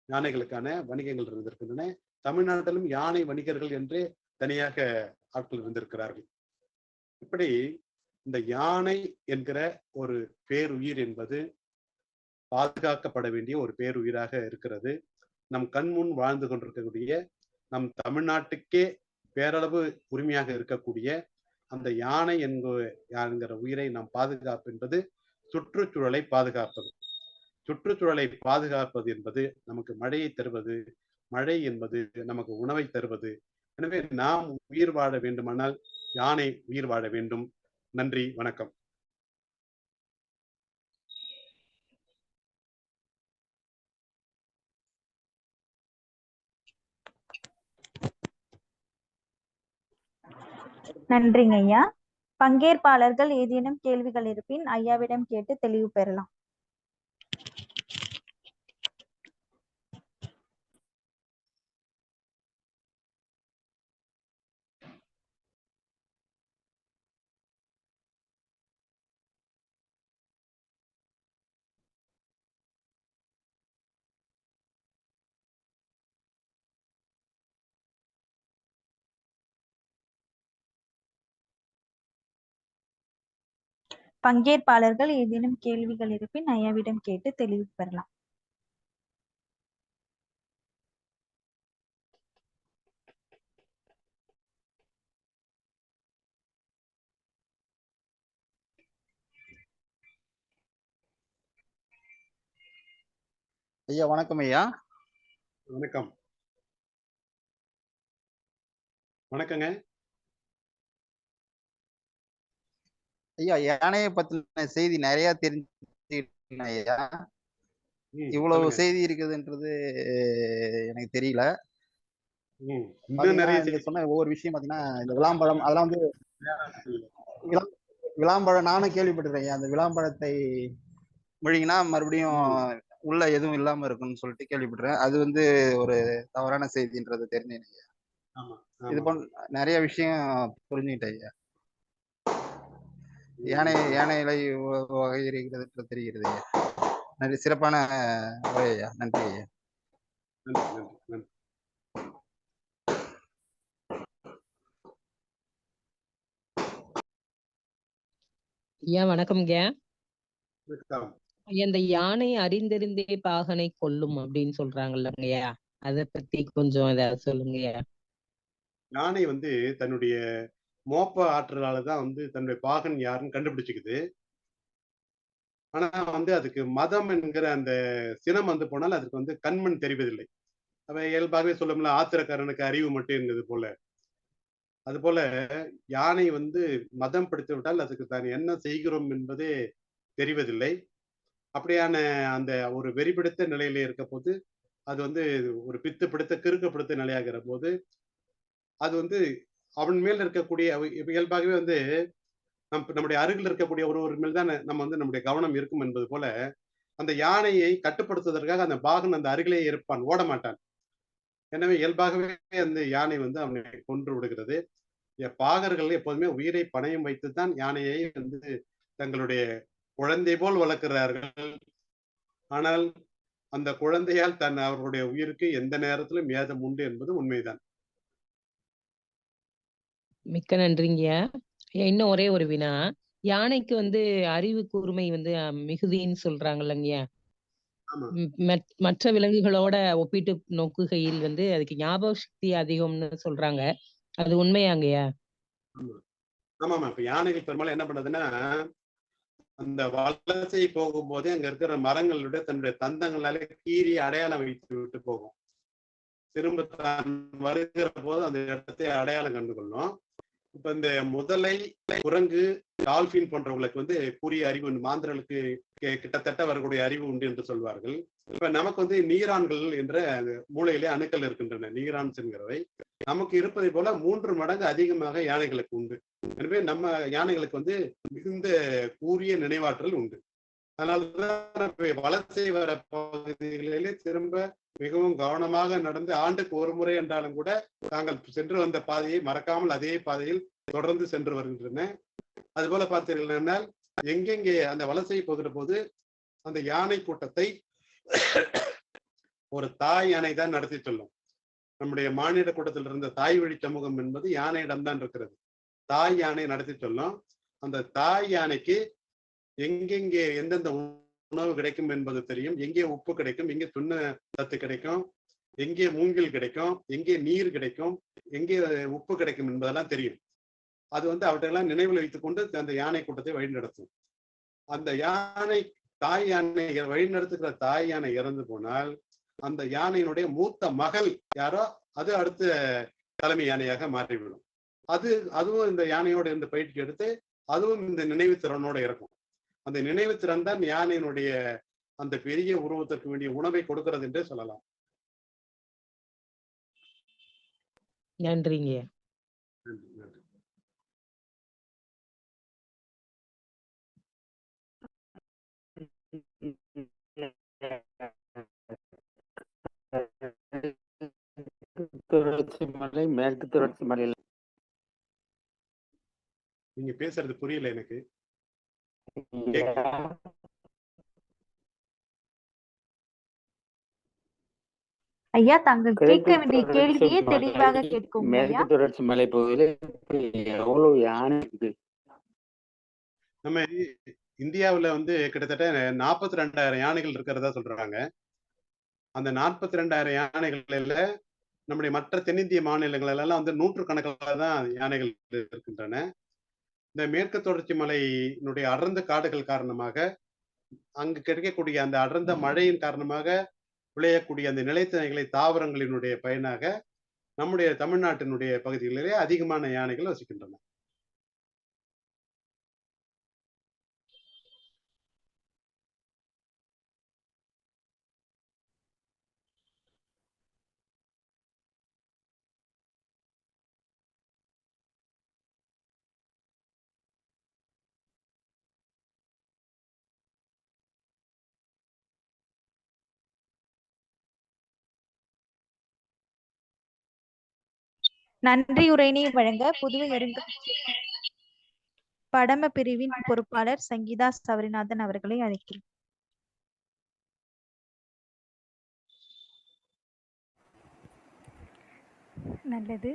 யானைகளுக்கான வணிகங்கள் இருந்திருக்கின்றன. தமிழ்நாட்டிலும் யானை வணிகர்கள் என்று தனியாக ஆட்கள் இருந்திருக்கிறார்கள். இப்படி இந்த யானை என்கிற ஒரு பேருயிர் என்பது பாதுகாக்கப்பட வேண்டிய ஒரு பேருயிராக இருக்கிறது. நம் கண்முன் வாழ்ந்து கொண்டிருக்கக்கூடிய நம் தமிழ்நாட்டுக்கே பேரளவு உரிமையாக இருக்கக்கூடிய அந்த யானை என்கிற உயிரை நாம் பாதுகாப்பு என்பது சுற்றுச்சூழலை பாதுகாப்பது. சுற்றுச்சூழலை பாதுகாப்பது என்பது நமக்கு மழையை தருவது, மழை என்பது நமக்கு உணவை தருவது. எனவே நாம் உயிர் வாழ வேண்டுமானால் யானை உயிர் வாழ வேண்டும். நன்றி, வணக்கம். நன்றிங்க ஐயா. பங்கேற்பாளர்கள் ஏதேனும் கேள்விகள் இருப்பின் ஐயாவிடம் கேட்டு தெளிவு பெறலாம். பங்கேற்பாளர்கள் ஏதேனும் கேள்விகள் இருப்பின் ஐயாவிடம் கேட்டு தெளிவு பெறலாம். ஐயா வணக்கம். ஐயா வணக்கம். வணக்கங்க ஐயா. யானையை பத்தின செய்தி நிறைய தெரிஞ்சுக்கிட்டேன் ஐயா. இவ்வளவு செய்தி இருக்குதுன்றது எனக்கு தெரியல. நீங்க சொன்ன ஒவ்வொரு விஷயம் பாத்தீங்கன்னா இந்த விளாம்பழம் அதெல்லாம் வந்து விளாம்பழம் நானும் கேள்விப்பட்டிருக்கேன். அந்த விளாம்பழத்தை முழுங்கினா மறுபடியும் உள்ள எதுவும் இல்லாம இருக்குன்னு சொல்லிட்டு கேள்விப்பட்டிருக்கேன். அது வந்து ஒரு தவறான செய்தின்றது தெரிஞ்சேன் ஐயா. இது போன்ற நிறைய விஷயம் புரிஞ்சுக்கிட்டேன் ஐயா. யானை இலை வகை இருக்கிறது தெரிகிறது ஐயா. நன்றி, சிறப்பான உரை ஐயா. நன்றி ஐயா. ஐயா வணக்கம்ங்க. இந்த யானை அறிந்திருந்தே பாகனை கொல்லும் அப்படின்னு சொல்றாங்கல்லங்கய்யா, அத பத்தி கொஞ்சம் ஏதாவது சொல்லுங்கய்யா. யானை வந்து தன்னுடைய மோப்ப ஆற்றலாலதான் வந்து தன்னுடைய பாகன் யாருன்னு கண்டுபிடிச்சுக்குது. ஆனா வந்து அதுக்கு மதம் என்கிற அந்த சினம் வந்து போனால் அதுக்கு வந்து கண்மண் தெரிவதில்லை. அவ இயல்பாகவே சொல்லும்ல, ஆத்திரக்காரனுக்கு அறிவு மட்டும் இருந்தது போல. அது போல யானை வந்து மதம் பிடித்து விட்டால் அதுக்கு தான் என்ன செய்கிறோம் என்பதே தெரிவதில்லை. அப்படியான அந்த ஒரு வெறிபிடித்த நிலையில இருக்க போது அது வந்து ஒரு பித்து பிடித்த கிறுக்கு பிடித்த நிலையாகிற போது அது வந்து அவன் மேல் இருக்கக்கூடிய இயல்பாகவே வந்து நம்முடைய அருகில் இருக்கக்கூடிய ஒருவர் மேல் தான் நம்ம வந்து நம்முடைய கவனம் இருக்கும் என்பது போல அந்த யானையை கட்டுப்படுத்துவதற்காக அந்த பாகன் அந்த அருகிலே இருப்பான், ஓட மாட்டான். எனவே இயல்பாகவே அந்த யானை வந்து அவனை கொன்று விடுகிறது. பாகர்கள் எப்போதுமே உயிரை பணயம் வைத்துத்தான் யானையை வந்து தங்களுடைய குழந்தை போல் வளர்க்கிறார்கள். ஆனால் அந்த குழந்தையால் அவர்களுடைய உயிருக்கு எந்த நேரத்திலும் ஏதம் உண்டு என்பது உண்மைதான். மிக்க நன்றிங்க. இன்னும் ஒரே ஒரு வினா, யானைக்கு வந்து அறிவு கூர்மை வந்து மிகுதின்னு சொல்றாங்கல்லங்கய்யா. ஆமா மற்ற விலங்குகளோட ஒப்பிட்டு நோக்குகையில் வந்து அதுக்கு ஞாபக சக்தி அதிகம்னு சொல்றாங்க. அது உண்மையாங்கய்யா? ஆமா ஆமாமா. இப்ப யானைகள் பெரும்பாலும் என்ன பண்ணுதுன்னா, அந்த வலசை போகும்போதே அங்க இருக்கிற மரங்களுடைய தன்னுடைய தந்தங்களாலே கீறி அடையாளம் வைத்து விட்டு போகும். திரும்ப தான் வருகிற போது அந்த இடத்தை அடையாளம் கண்டு கொள்ளும். இப்ப இந்த முதலை, குரங்கு, டால்பின் போன்றவங்களுக்கு வந்து கூறிய அறிவு மாந்தர்களுக்கு கிட்டத்தட்ட வரக்கூடிய அறிவு உண்டு என்று சொல்வார்கள். இப்ப நமக்கு வந்து நீரான்கள் என்ற மூளையிலே அணுக்கள் இருக்கின்றன. நீரான்ஸ் என்கிறவை நமக்கு இருப்பதை போல 3 மடங்கு அதிகமாக யானைகளுக்கு உண்டு. எனவே நம்ம யானைகளுக்கு வந்து மிகுந்த கூரிய நினைவாற்றல் உண்டு. அதனாலதான் வலசை வர பகுதிகளிலே திரும்ப மிகவும் கவனமாக நடந்து ஆண்டுக்கு ஒரு முறை என்றாலும் கூட தாங்கள் சென்று வந்த பாதையை மறக்காமல் அதே பாதையில் தொடர்ந்து சென்று வருகின்றன. அதுபோல பார்த்தீர்கள், எங்கெங்கே அந்த வலசை போகிற போது அந்த யானை கூட்டத்தை ஒரு தாய் யானை தான் நடத்தி சொல்லும். நம்முடைய மானிட கூட்டத்தில் இருந்த தாய் வழி சமூகம் என்பது யானையிடம்தான் இருக்கிறது. தாய் யானை நடத்தி சொல்லும். அந்த தாய் யானைக்கு எங்கெங்கே எந்தெந்த உணவு கிடைக்கும் என்பது தெரியும். எங்கே உப்பு கிடைக்கும், எங்கே துண்ண சத்து கிடைக்கும், எங்கே மூங்கில் கிடைக்கும், எங்கே நீர் கிடைக்கும், எங்கே உப்பு கிடைக்கும் என்பதெல்லாம் தெரியும். அது வந்து அவற்றையெல்லாம் நினைவில் வைத்துக் கொண்டு அந்த யானை கூட்டத்தை வழிநடத்தும். அந்த யானை தாய் யானை வழிநடத்துகிற தாய் யானை இறந்து போனால் அந்த யானையினுடைய மூத்த மகள் யாரோ அது அடுத்த தலைமை யானையாக மாறிவிடும். அதுவும் இந்த யானையோட இருந்து பயிற்சி எடுத்து அதுவும் இந்த நினைவு திறனோட இருக்கும். அந்த நினைவு திறன் தான் யானையினுடைய அந்த பெரிய உருவத்திற்கு வேண்டிய உணவை கொடுக்கிறது என்றே சொல்லலாம். நன்றிங்க. நன்றி நன்றி. தொடர்ச்சி மலை, மேற்கு தொடர்ச்சி மலையில் நீங்க பேசுறது புரியல எனக்கு. ஐயா தாங்கள் கேட்க வேண்டிய கேள்வியே தெளிவாக கேட்கும். மேற்கு தொடர்ச்சி மலை பகுதியில் எவ்வளவு யானை இருக்கு? நம்ம இந்தியாவுல வந்து கிட்டத்தட்ட 42,000 யானைகள் இருக்கிறதா சொல்றாங்க. அந்த 42,000 யானைகள்ல நம்முடைய மற்ற தென்னிந்திய மாநிலங்கள் எல்லாம் வந்து 100கணக்கில் தான் யானைகள் இருக்கின்றன. இந்த மேற்கு தொடர்ச்சி மலையினுடைய அடர்ந்த காடுகள் காரணமாக அங்கு கிடைக்கக்கூடிய அந்த அடர்ந்த மழையின் காரணமாக விளையக்கூடிய அந்த நிலைத்திணைகளை தாவரங்களினுடைய பயனாக நம்முடைய தமிழ்நாட்டினுடைய பகுதிகளிலே அதிகமான யானைகள் வசிக்கின்றன. நன்றி உரையினை வழங்க புதுவை படம பிரிவின் பொறுப்பாளர் சங்கீதா சபரிநாதன் அவர்களை அழைக்கிறேன். நல்லது.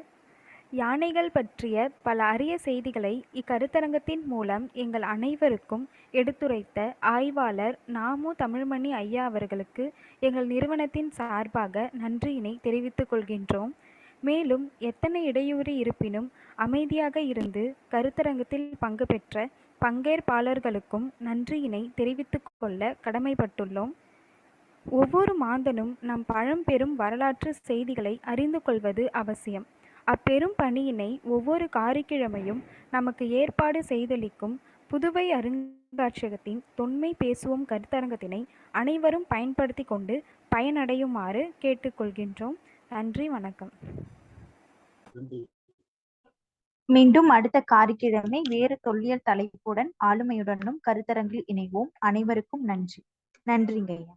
யானைகள் பற்றிய பல அரிய செய்திகளை இக்கருத்தரங்கத்தின் மூலம் எங்கள் அனைவருக்கும் எடுத்துரைத்த ஆய்வாளர் நாமு தமிழ்மணி ஐயா அவர்களுக்கு எங்கள் நிறுவனத்தின் சார்பாக நன்றியினை தெரிவித்துக் கொள்கின்றோம். மேலும் எத்தனை இடையூறு இருப்பினும் அமைதியாக இருந்து கருத்தரங்கத்தில் பங்கு பெற்ற பங்கேற்பாளர்களுக்கும் நன்றியினை தெரிவித்துக் கொள்ள கடமைப்பட்டுள்ளோம். ஒவ்வொரு மாந்தனும் நம் பழம்பெரும் வரலாற்று செய்திகளை அறிந்து கொள்வது அவசியம். அப்பெரும் பணியினை ஒவ்வொரு காரிக்கிழமையும் நமக்கு ஏற்பாடு செய்தளிக்கும் புதுவை அருங்காட்சியகத்தின் தொன்மை பேசுவோம் கருத்தரங்கத்தினை அனைவரும் பயன்படுத்தி கொண்டு பயனடையுமாறு கேட்டுக்கொள்கின்றோம். நன்றி, வணக்கம். மீண்டும் அடுத்த காரிக்கிழமை வேறு தொல்லியல் தலைப்புடன் ஆளுமையுடனும் கருத்தரங்கில் இணைவோம். அனைவருக்கும் நன்றி. நன்றிங்க ஐயா.